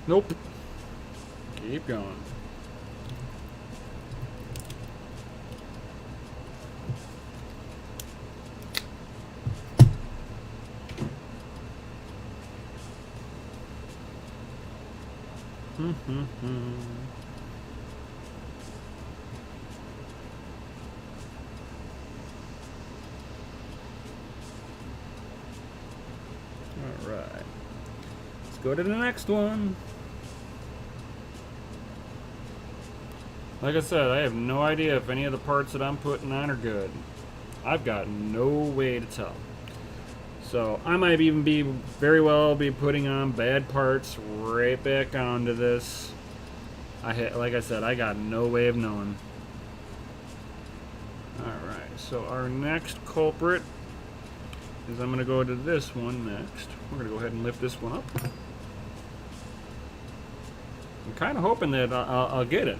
Nope. Keep going. All right. Let's go to the next one. Like I said, I have no idea if any of the parts that I'm putting on are good. I've got no way to tell. So I might even be very well be putting on bad parts right back onto this. Like I said, I got no way of knowing. Alright, so our next culprit is, I'm going to go to this one next. We're going to go ahead and lift this one up. I'm kind of hoping that I'll get it.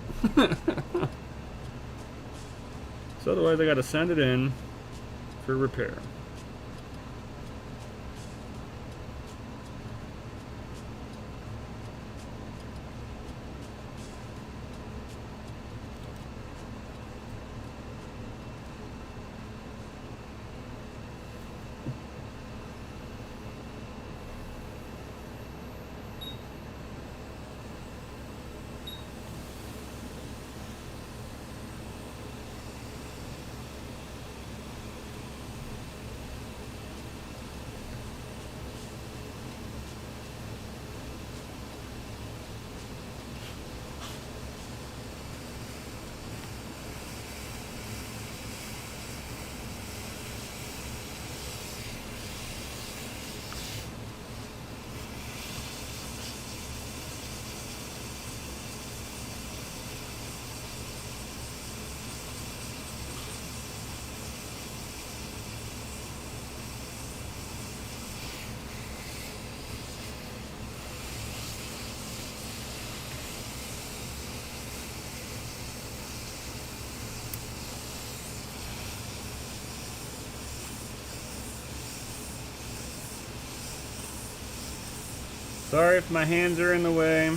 So otherwise I got to send it in for repair. Sorry if my hands are in the way.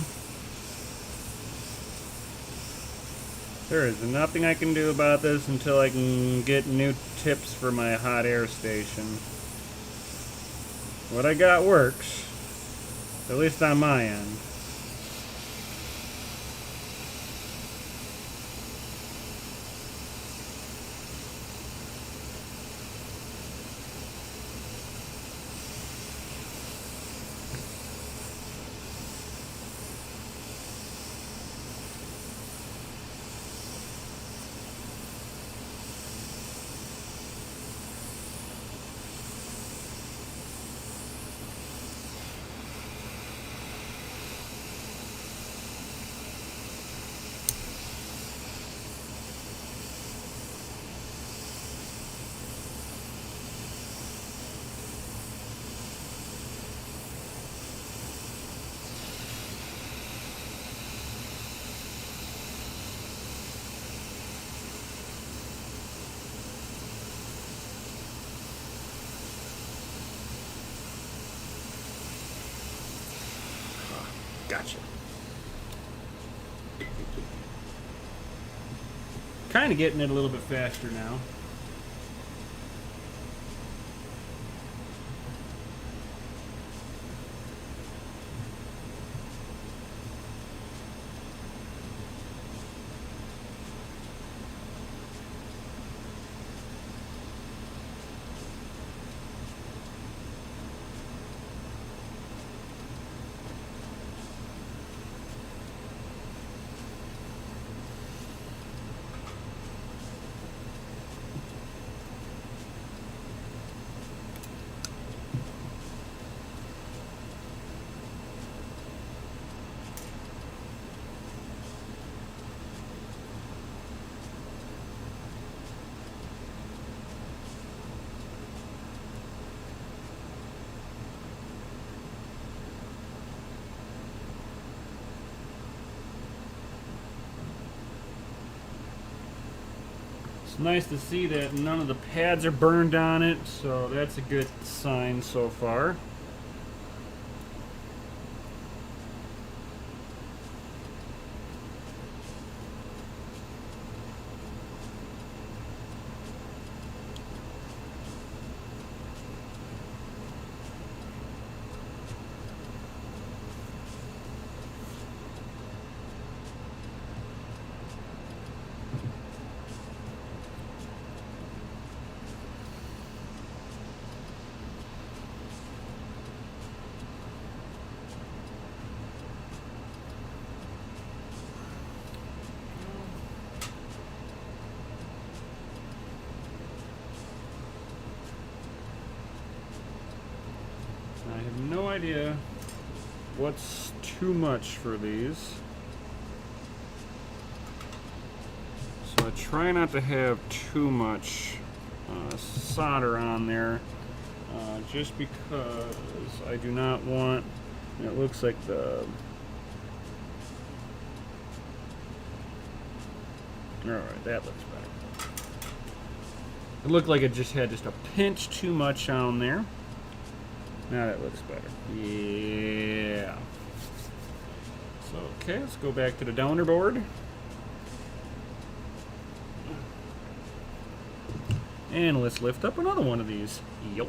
There is nothing I can do about this until I can get new tips for my hot air station. What I got works, at least on my end. Gotcha. Kind of getting it a little bit faster now. nice to see that none of the pads are burned on it, so that's a good sign so far. I have no idea what's too much for these. So I try not to have too much solder on there, just because I do not want, it looks like alright, that looks better. It looked like it just had just a pinch too much on there. Now that looks better. Yeah. So, okay, let's go back to the downer board. And let's lift up another one of these. Yo.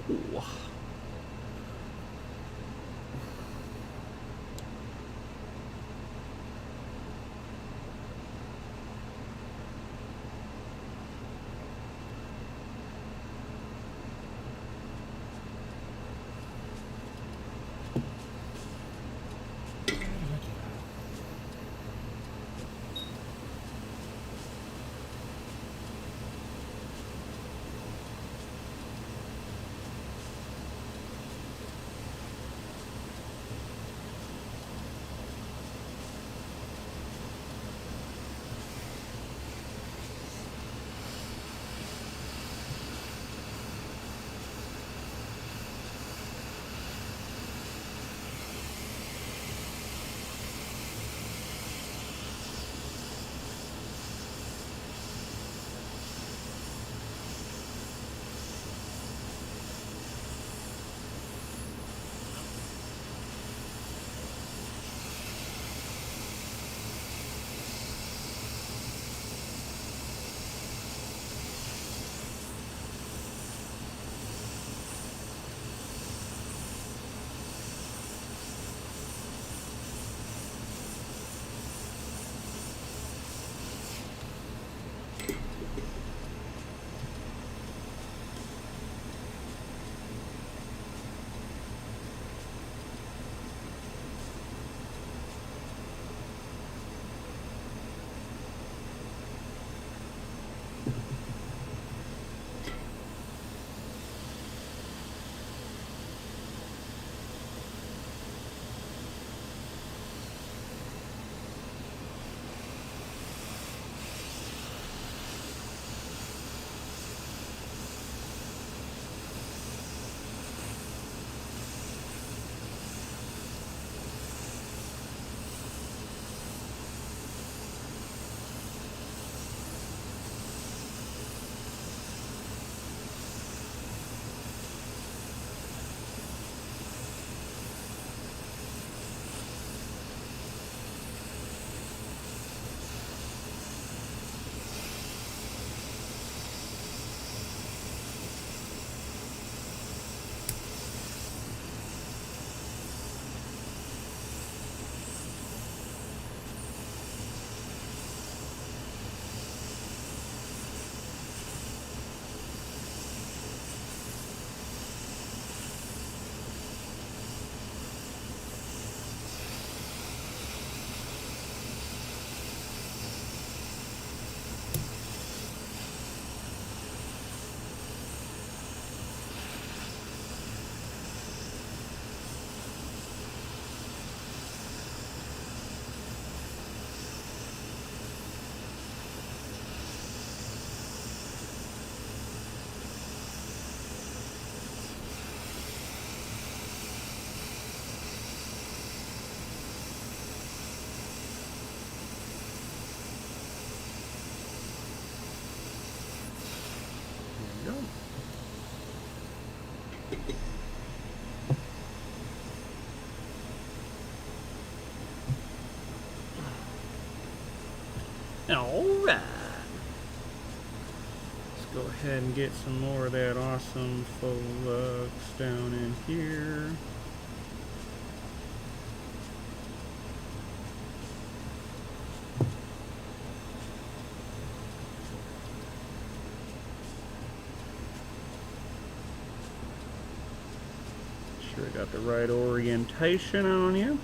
ahead and get some more of that awesome flux down in here. Sure I got the right orientation on you.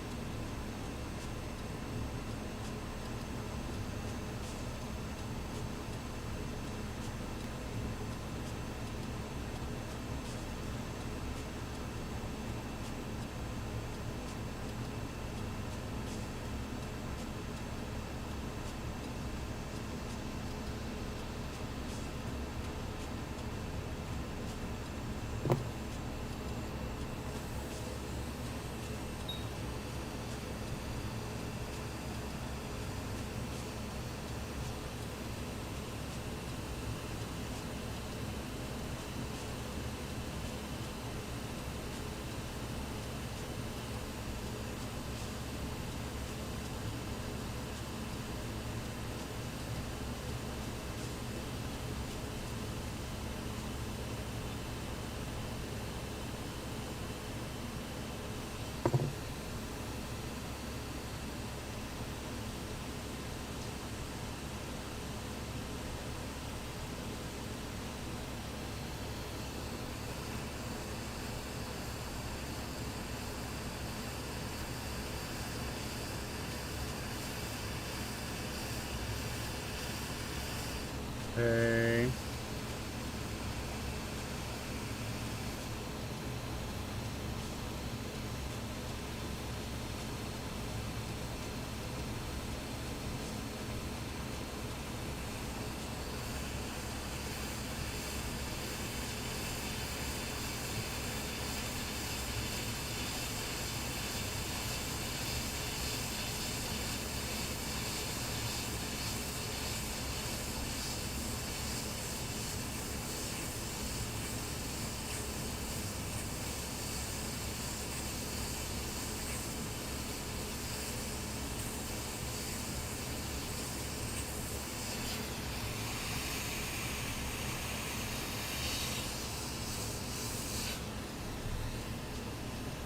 Okay.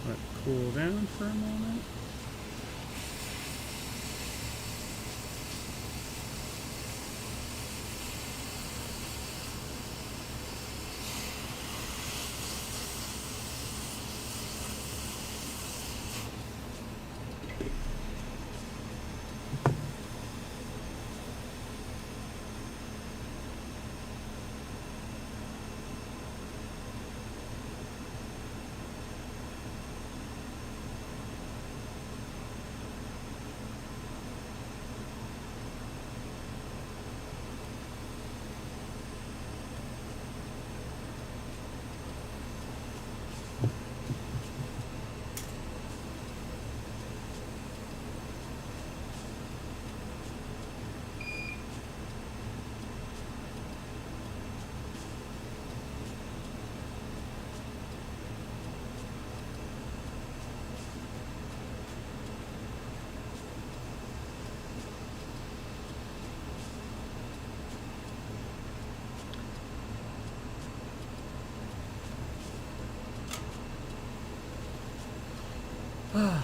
Let it cool down for a moment.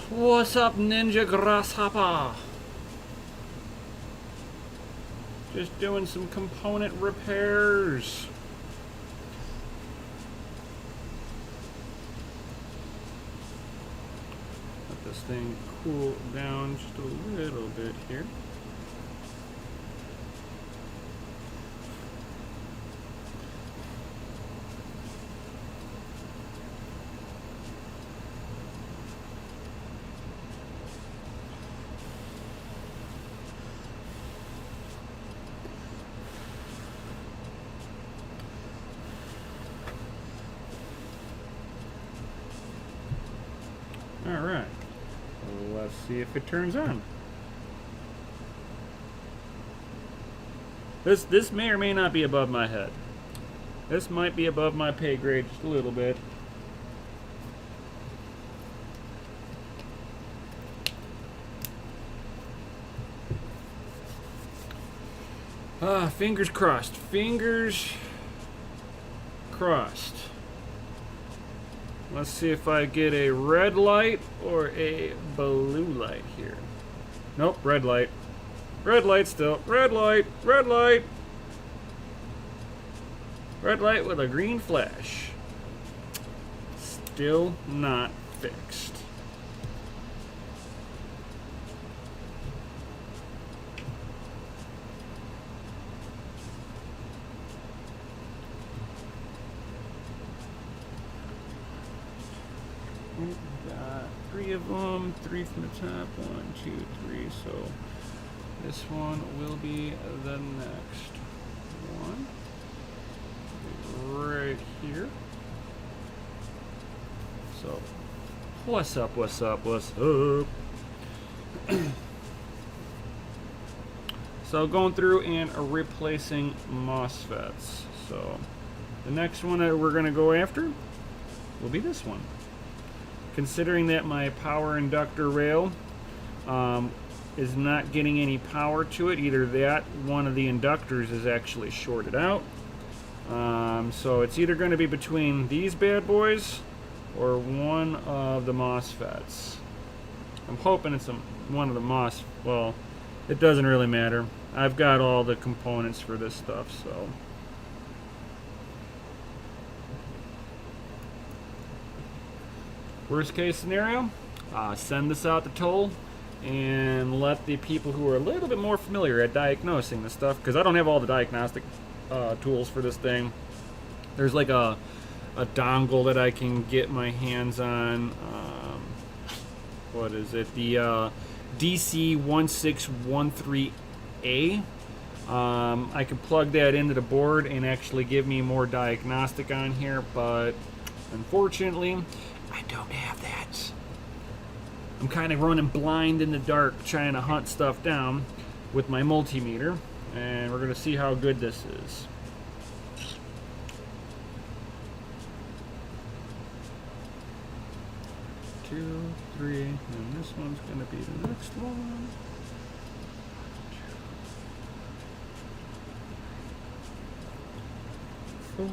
What's up, Ninja Grasshopper? Just doing some component repairs. Let this thing cool down just a little bit here. All right, let's see if it turns on. This may or may not be above my head. This might be above my pay grade just a little bit. Fingers crossed. Fingers crossed. Let's see if I get a red light or a blue light here. Nope, red light. Red light still. Red light. Red light. Red light with a green flash. Still not fixed. Got 3 of them, 3 from the top, 1, 2, 3. So this one will be the next one. Right here. So, what's up, what's up, what's up? So, going through and replacing MOSFETs. So, the next one that we're going to go after will be this one. Considering that my power inductor rail is not getting any power to it, either that one of the inductors is actually shorted out. So it's either going to be between these bad boys or one of the MOSFETs. I'm hoping it's one of the MOS. Well, it doesn't really matter. I've got all the components for this stuff, so. Worst case scenario, send this out to toll and let the people who are a little bit more familiar at diagnosing this stuff, because I don't have all the diagnostic tools for this thing. There's like a dongle that I can get my hands on. What is it? The DC1613A. I can plug that into the board and actually give me more diagnostic on here, but unfortunately, I don't have that. I'm kind of running blind in the dark trying to hunt stuff down with my multimeter, and we're going to see how good this is. Two, 3, and this one's going to be the next one. 4.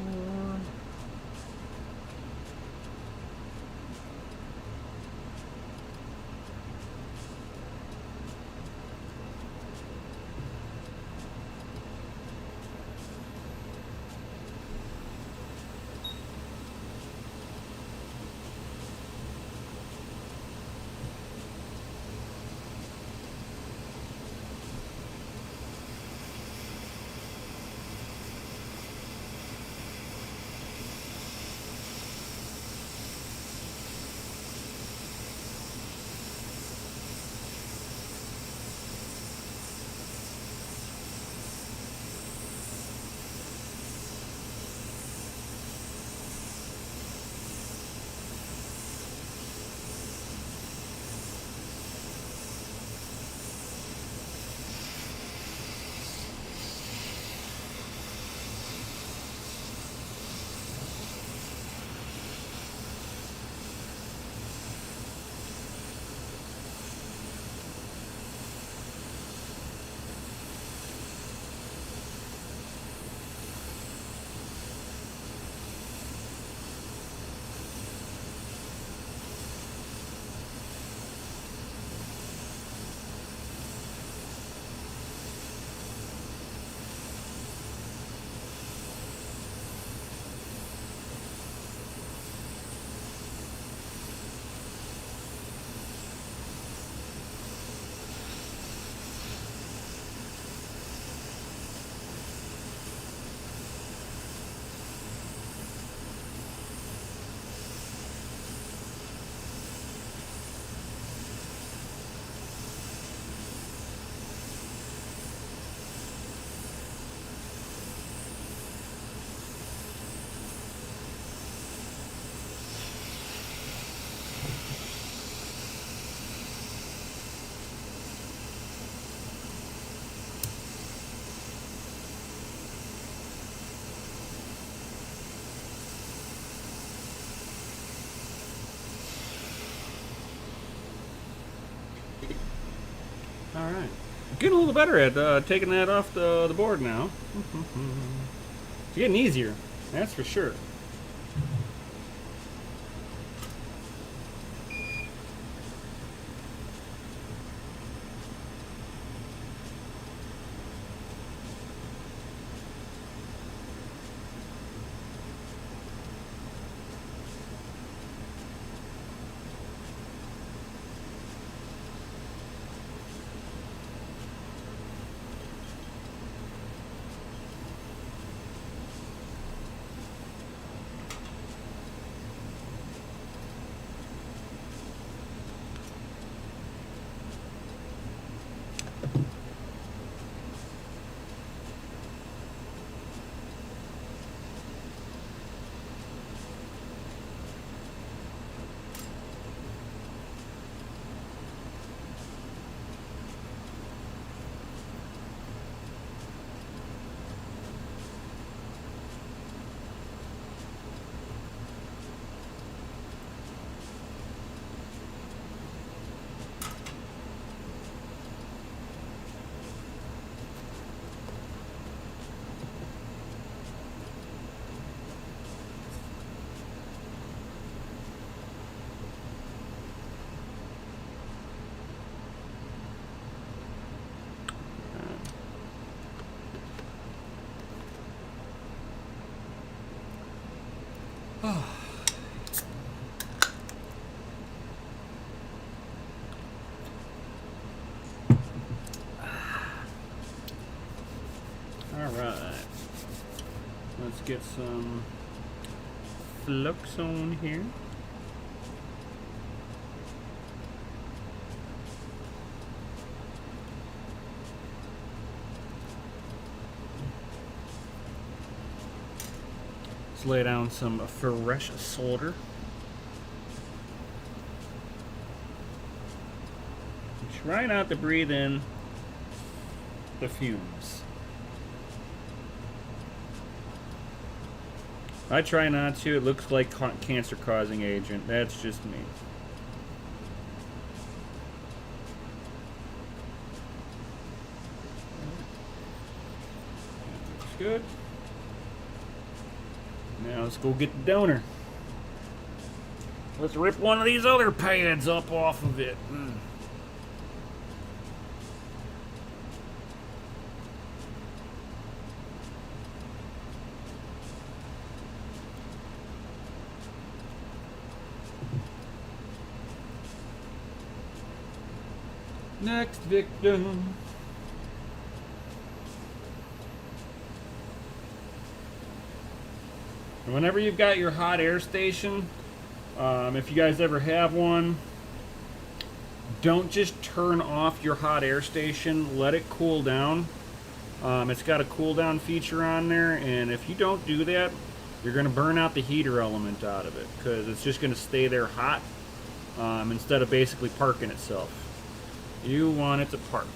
All right, getting a little better at taking that off the board now. It's getting easier, that's for sure. get some flux on here. Let's lay down some fresh solder. Try not to breathe in the fumes. I try not to. It looks like cancer-causing agent. That's just me. Looks good. Now let's go get the donor. Let's rip one of these other pads up off of it. Next victim. Whenever you've got your hot air station, if you guys ever have one, don't just turn off your hot air station. Let it cool down. It's got a cool down feature on there, and if you don't do that, you're going to burn out the heater element out of it, because it's just going to stay there hot instead of basically parking itself. You want it to park.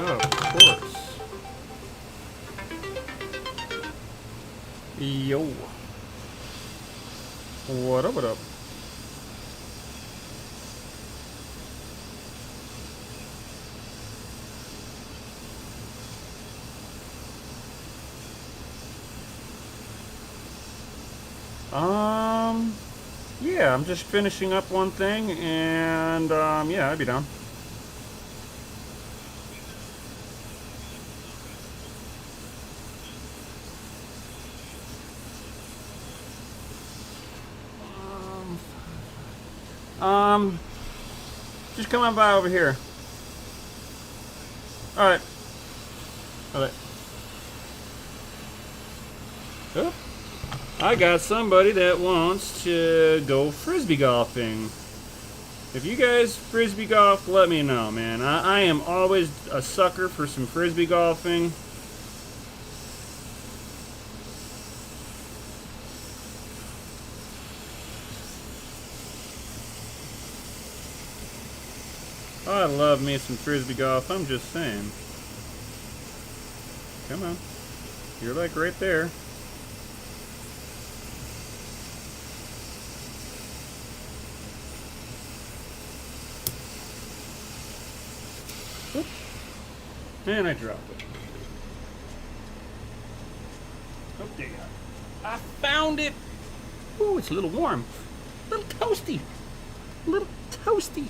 Oh, of course. Yo. What up, what up? Yeah, I'm just finishing up one thing, and, yeah, I'd be down. Just come on by over here. Alright. Alright. Oh. I got somebody that wants to go frisbee golfing. If you guys frisbee golf, let me know, man. I am always a sucker for some frisbee golfing. I love me some frisbee golf, I'm just saying. Come on. You're like right there. Oop. And I dropped it. Oh, there you are. I found it! Ooh, it's a little warm. A little toasty. A little toasty.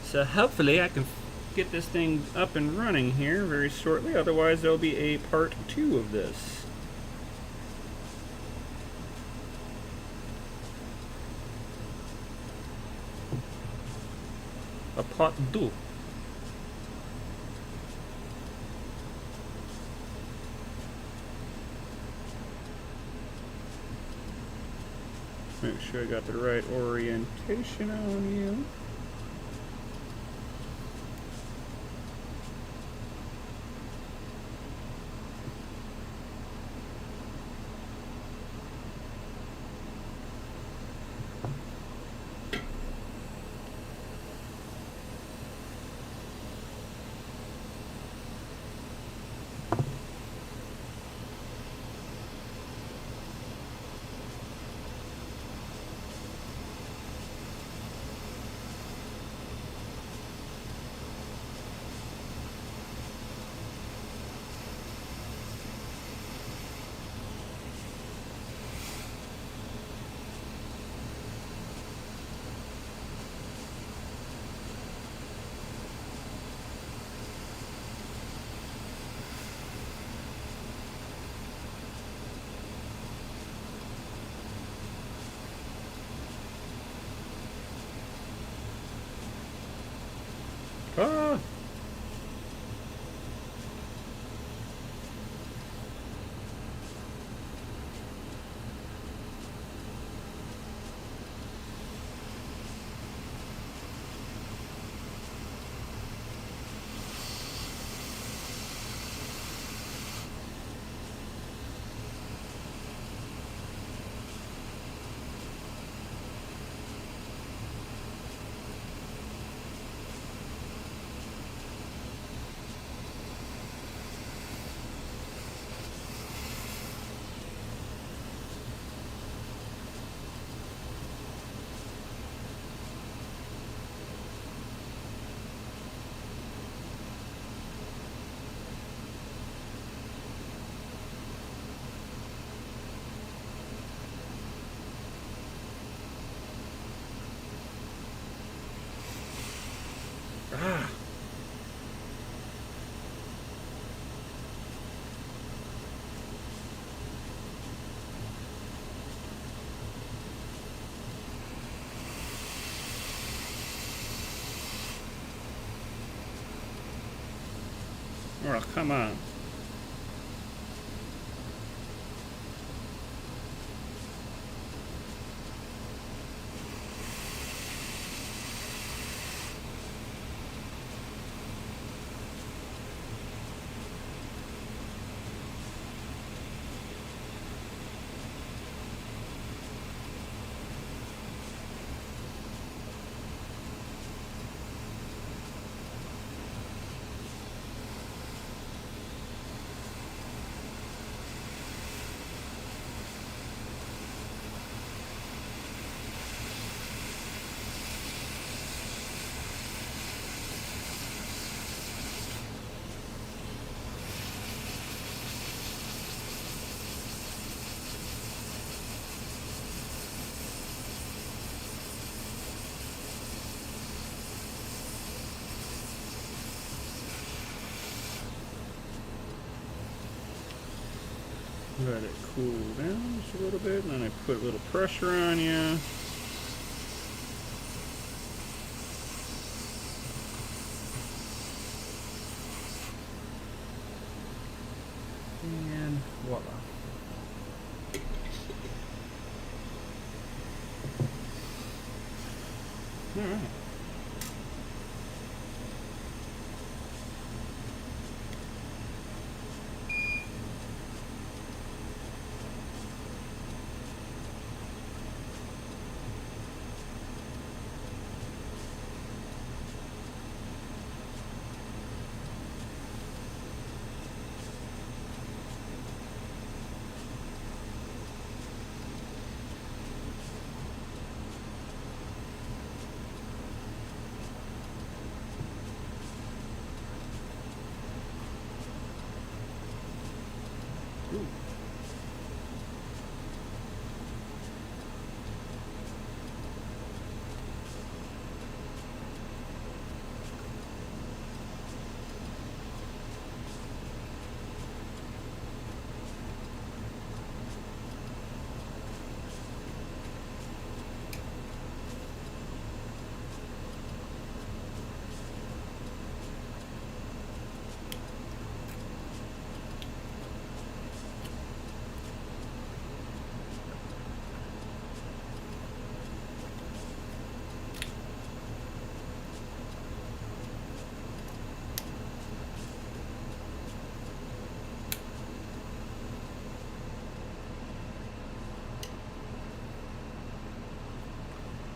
So hopefully I can get this thing up and running here very shortly, otherwise there'll be a part 2 of this. A part 2. Make sure I got the right orientation on you. Ah! Ah! Oh, come on. Let it cool down just a little bit, and then I put a little pressure on you. And voila. All right. Ooh.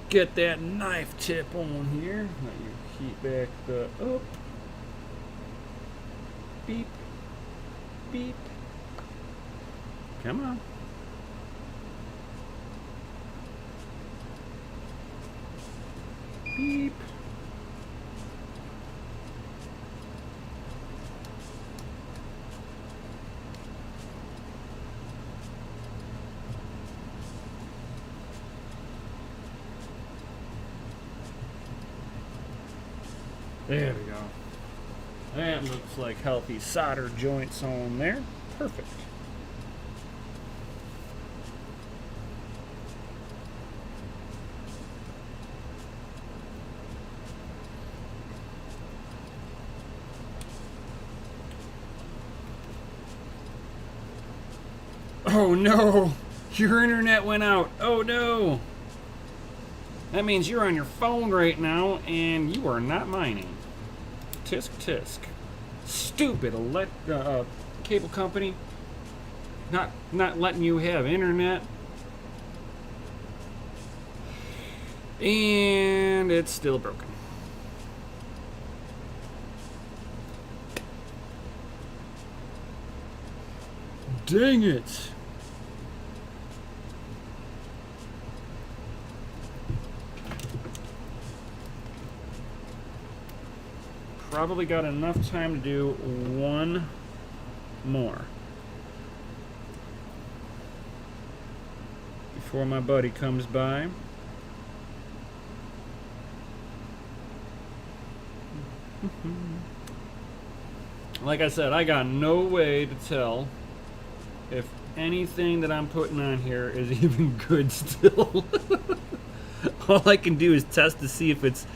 Get that knife tip on here. Let your heat back up. Beep. Beep. Come on. Beep. There we go. That looks like healthy solder joints on there. Perfect. Oh no! Your internet went out. Oh no! That means you're on your phone right now and you are not mining. Tisk tisk. Stupid cable company. Not letting you have internet. And it's still broken. Dang it! Probably got enough time to do one more before my buddy comes by. Like I said, I got no way to tell if anything that I'm putting on here is even good still. All I can do is test to see if it's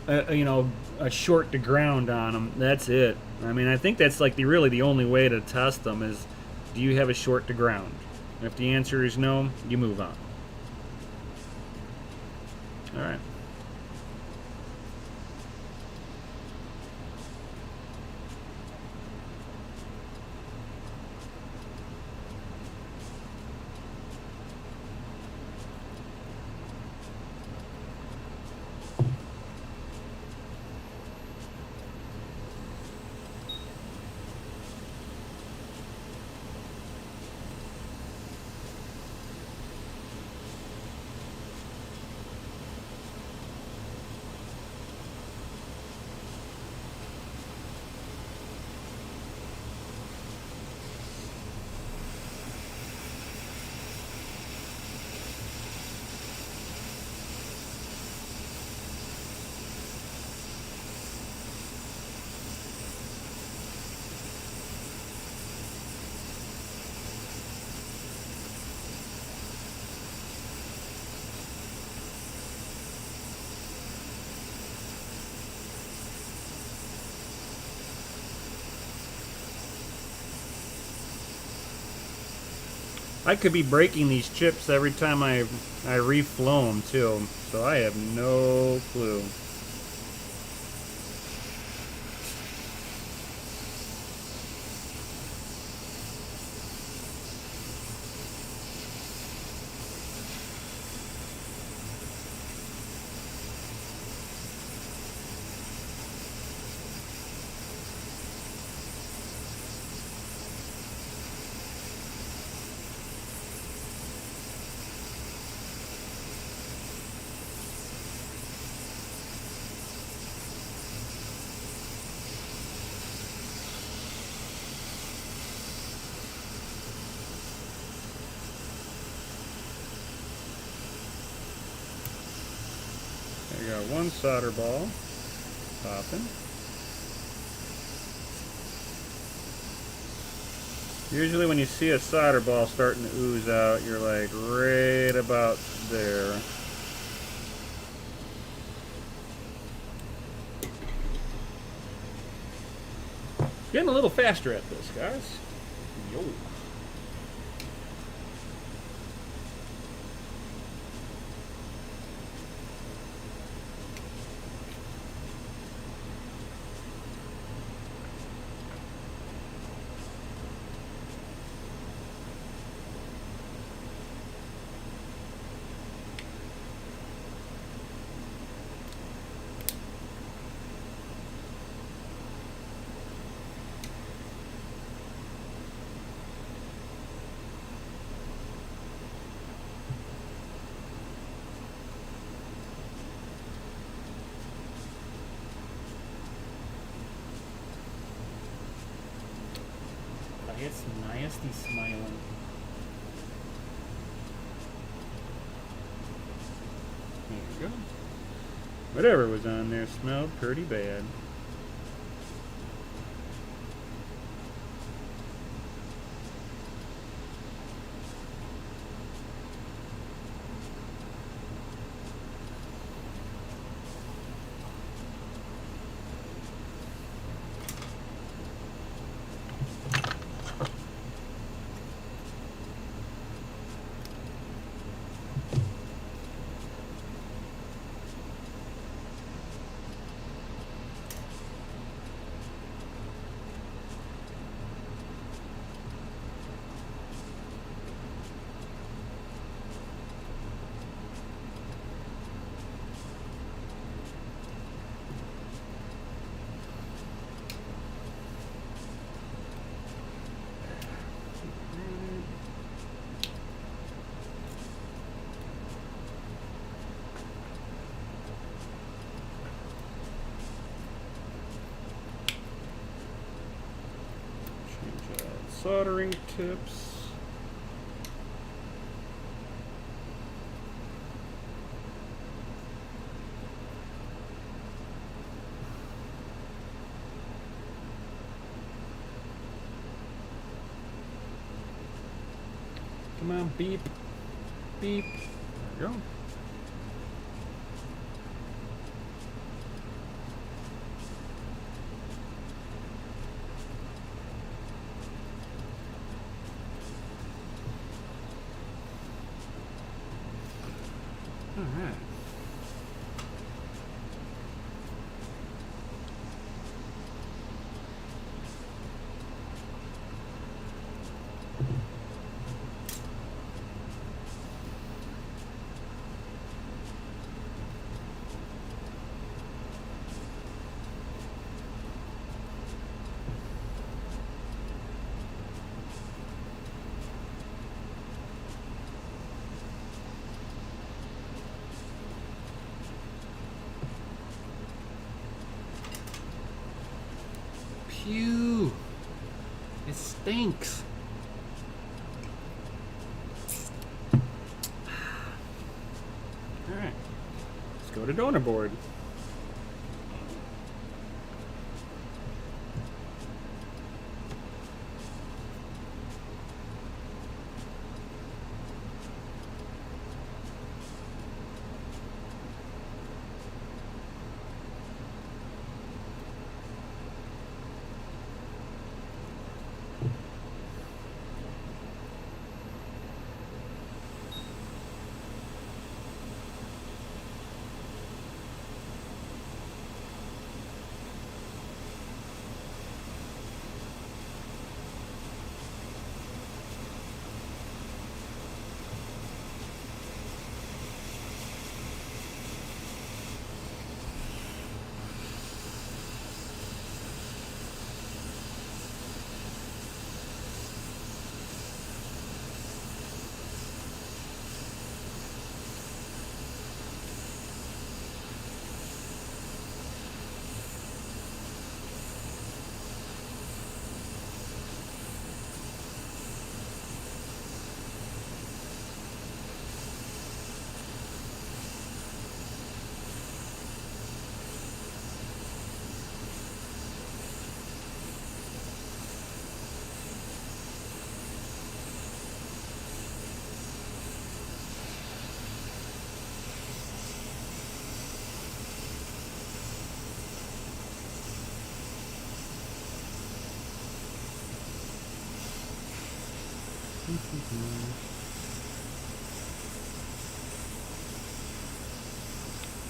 a short to ground on them. That's it. I mean, I think that's like really the only way to test them is, do you have a short to ground? If the answer is no, you move on. All right. I could be breaking these chips every time I reflow them too, so I have no clue. I got one solder ball popping. Usually when you see a solder ball starting to ooze out, you're like right about there. Getting a little faster at this, guys. Yo. It's nasty smiling. There you go. Whatever was on there smelled pretty bad. soldering tips. Come on, beep, beep. There we go. All right. Phew. It stinks. Alright. Let's go to donor board.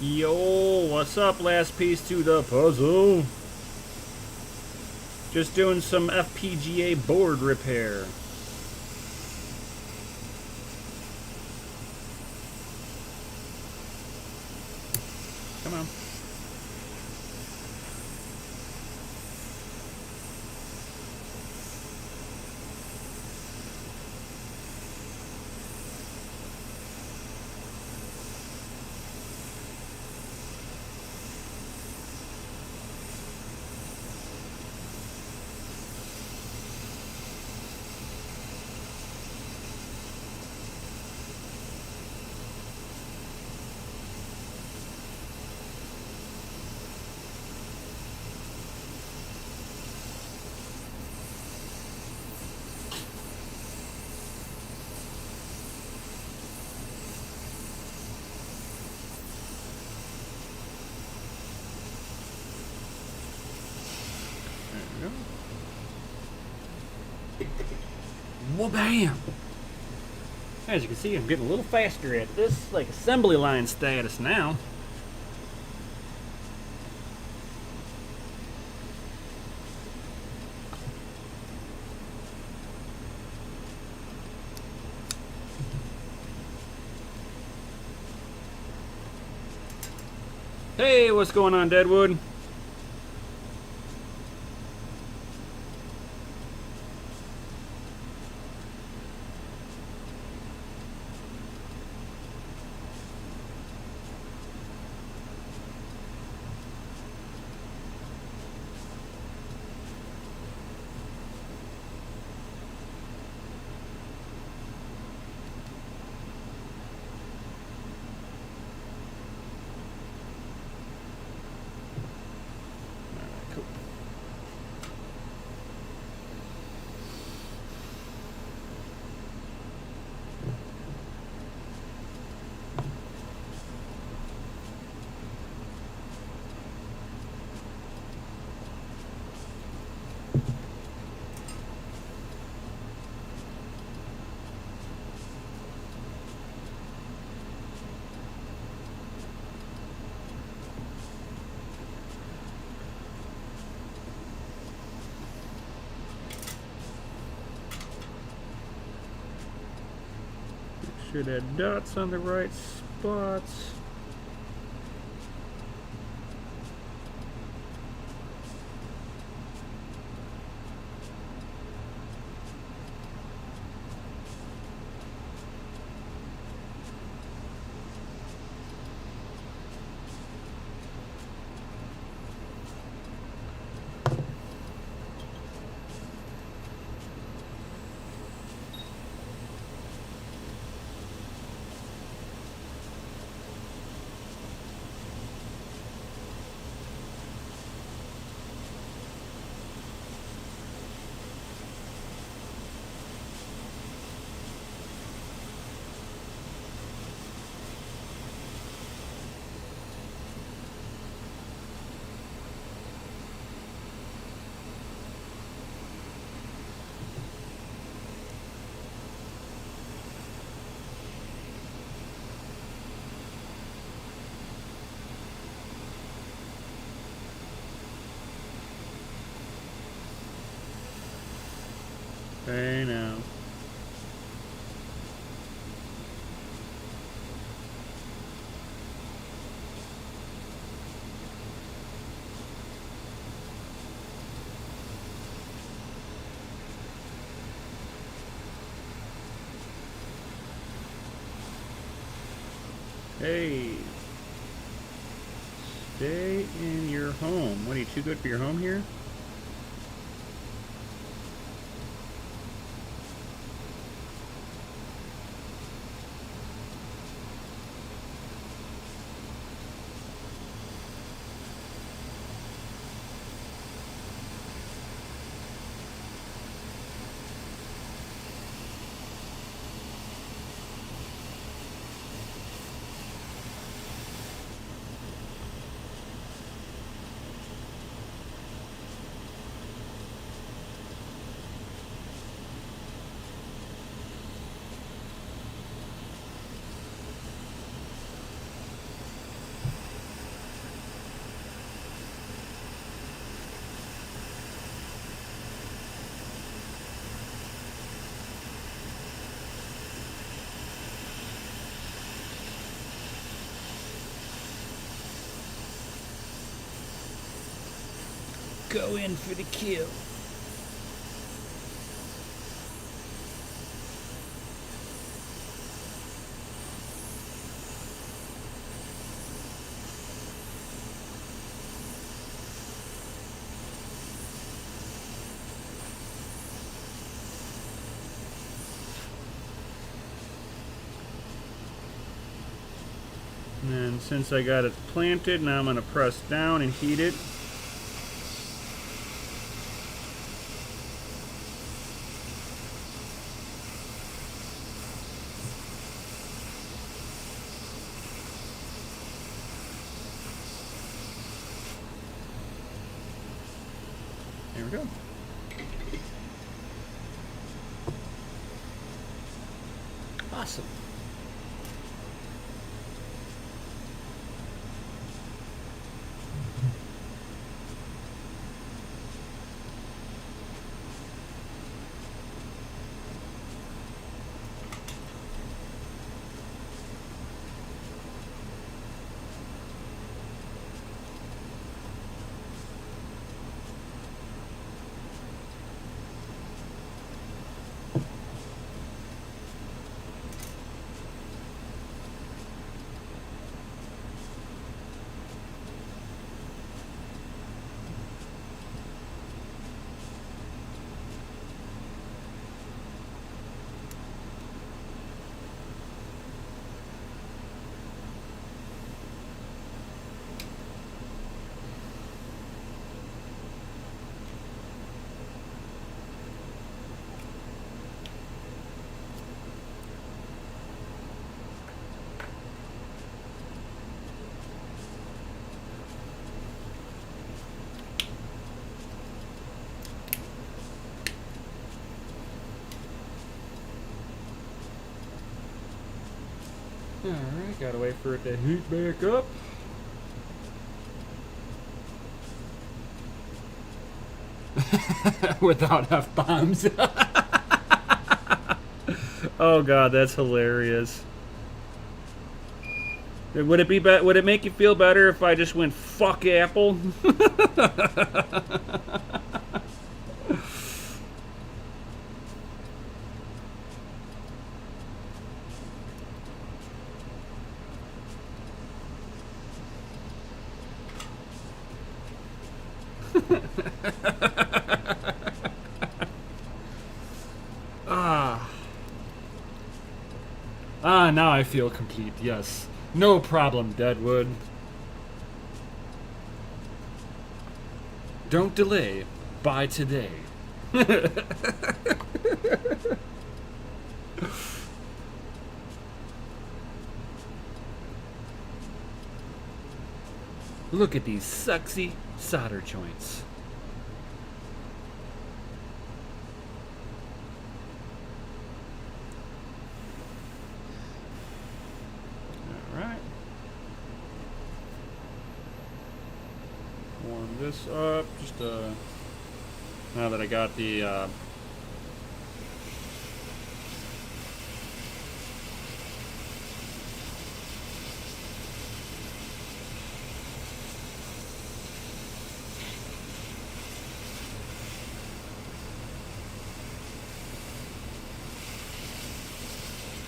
Yo, what's up? Last piece to the puzzle. Just doing some FPGA board repair. Come on. Well, bam! As you can see, I'm getting a little faster at this, like assembly line status now. Hey, what's going on, Deadwood? sure that dot's on the right spots. Hey now. Hey. Stay in your home. What, are you too good for your home here? Go in for the kill. And then since I got it planted, now I'm going to press down and heat it. There we go. Awesome. Alright, gotta wait for it to heat back up. Without F-bombs. Oh god, that's hilarious. Would it be would it make you feel better if I just went fuck Apple? Ah. Ah, now I feel complete, yes. No problem, Deadwood. Don't delay. Buy today. Look at these sexy solder joints. Alright. Warm this up. Just now that I got the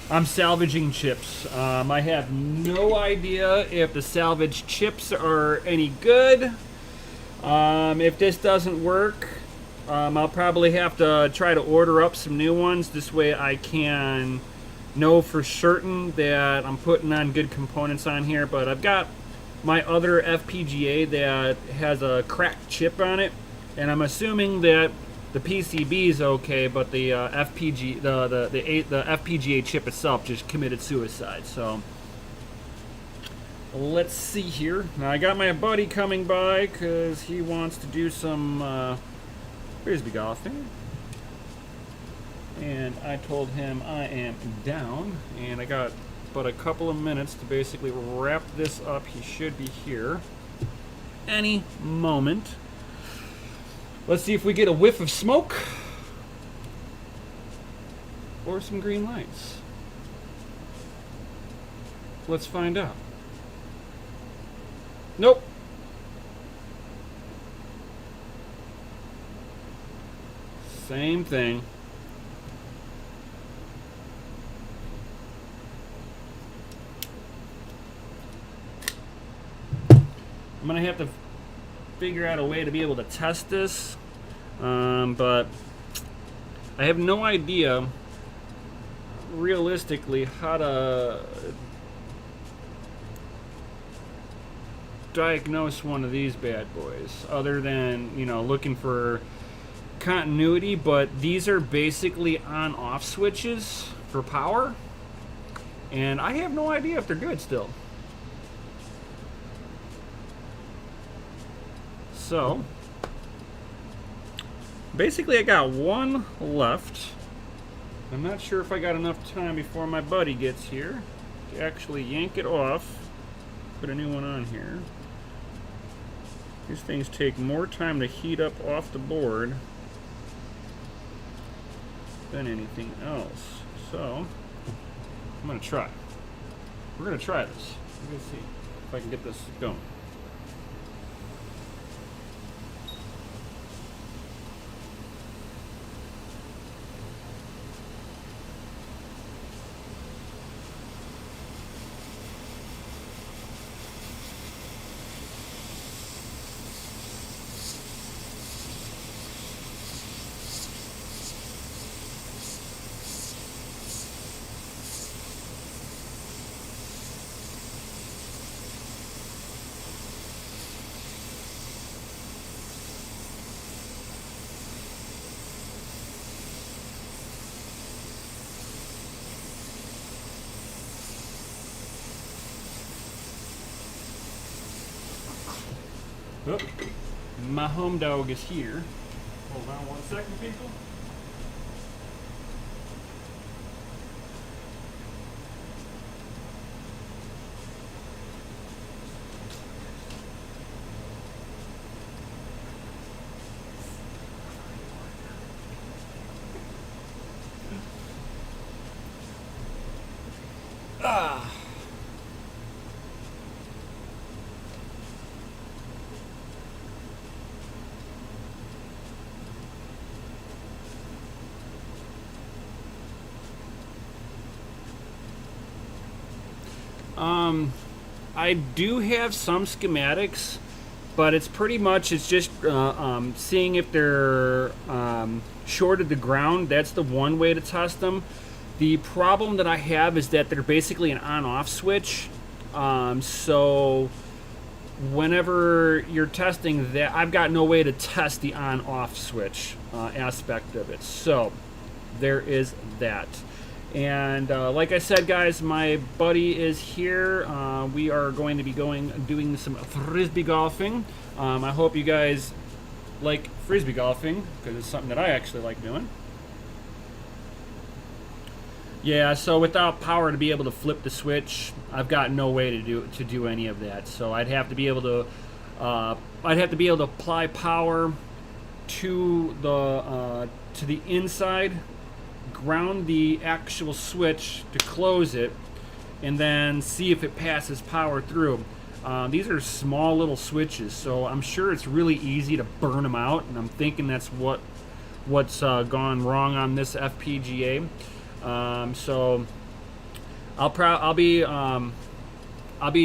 I'm salvaging chips. I have no idea if the salvage chips are any good. If this doesn't work, I'll probably have to try to order up some new ones. This way I can know for certain that I'm putting on good components on here. But I've got my other FPGA that has a cracked chip on it, and I'm assuming that the PCB is okay, but the the FPGA chip itself just committed suicide. So let's see here. Now I got my buddy coming by because he wants to do some frisbee golfing, and I told him I am down, and I got but a couple of minutes to basically wrap this up. He should be here any moment. Let's see if we get a whiff of smoke or some green lights. Let's find out. Nope. Same thing. I'm gonna have to figure out a way to be able to test this, but I have no idea realistically how to diagnose one of these bad boys other than, you know, looking for continuity. But these are basically on off switches for power, and I have no idea if they're good still. So, basically I got one left. I'm not sure if I got enough time before my buddy gets here to actually yank it off, put a new one on here. These things take more time to heat up off the board than anything else. So, I'm going to try. We're going to try this. Let's see if I can get this going. Oh, my home dog is here. Hold on 1 second, people. I do have some schematics, but it's pretty much it's just seeing if they're shorted to ground. That's the one way to test them. The problem that I have is that they're basically an on-off switch. So whenever you're testing that, I've got no way to test the on-off switch aspect of it. So there is that. And like I said, guys, my buddy is here. We are going to be doing some frisbee golfing. I hope you guys like frisbee golfing, because it's something that I actually like doing. Yeah, so without power to be able to flip the switch, I've got no way to do any of that. So I'd have to be able to apply power to the inside, ground the actual switch to close it, and then see if it passes power through. These are small little switches, so I'm sure it's really easy to burn them out, and I'm thinking that's what's gone wrong on this FPGA. So I'll be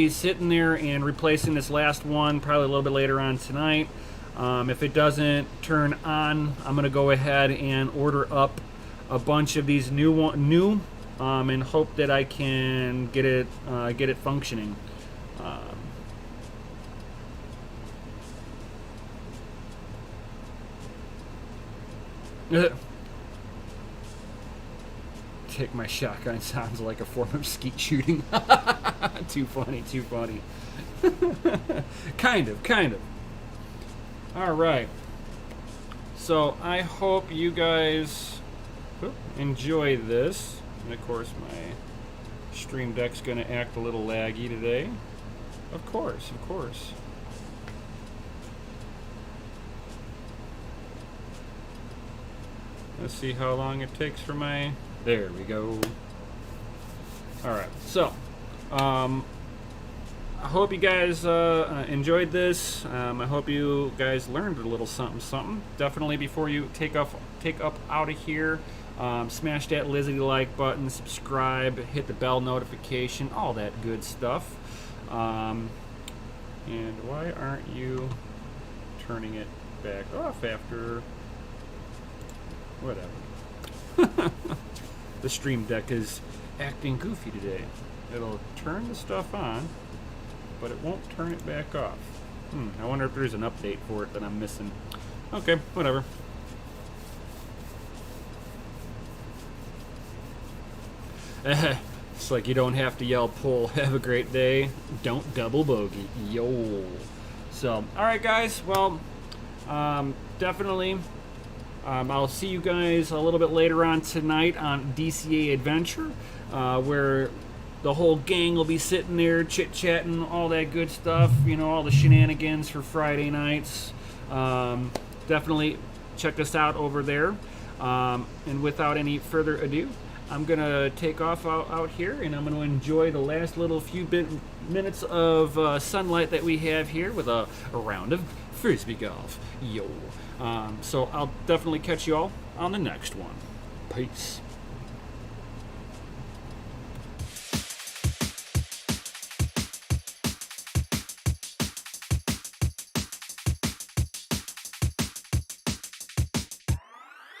sitting there and replacing this last one probably a little bit later on tonight. If it doesn't turn on, I'm gonna go ahead and order up a bunch of these new and hope that I can get it functioning. Take my shotgun sounds like a form of skeet shooting. Too funny, too funny. Kind of. All right. So I hope you guys enjoy this. And of course, my Stream Deck's going to act a little laggy today. Of course. Let's see how long it takes for my... There we go. Alright, so I hope you guys enjoyed this. I hope you guys learned a little something. Definitely before you take up out of here, smash that Lizzie-like button, subscribe, hit the bell notification, all that good stuff. And why aren't you turning it back off after... Whatever. The Stream Deck is acting goofy today. It'll turn the stuff on, but it won't turn it back off. I wonder if there's an update for it that I'm missing. Okay, whatever. It's like you don't have to yell pull. Have a great day. Don't double bogey. Yo. So, alright guys, well, definitely... I'll see you guys a little bit later on tonight on DCA Adventure, where the whole gang will be sitting there chit-chatting, all that good stuff, you know, all the shenanigans for Friday nights. Definitely check us out over there. And without any further ado, I'm going to take off out here, and I'm going to enjoy the last little few minutes of sunlight that we have here with a round of frisbee golf. Yo. So I'll definitely catch you all on the next one. Peace.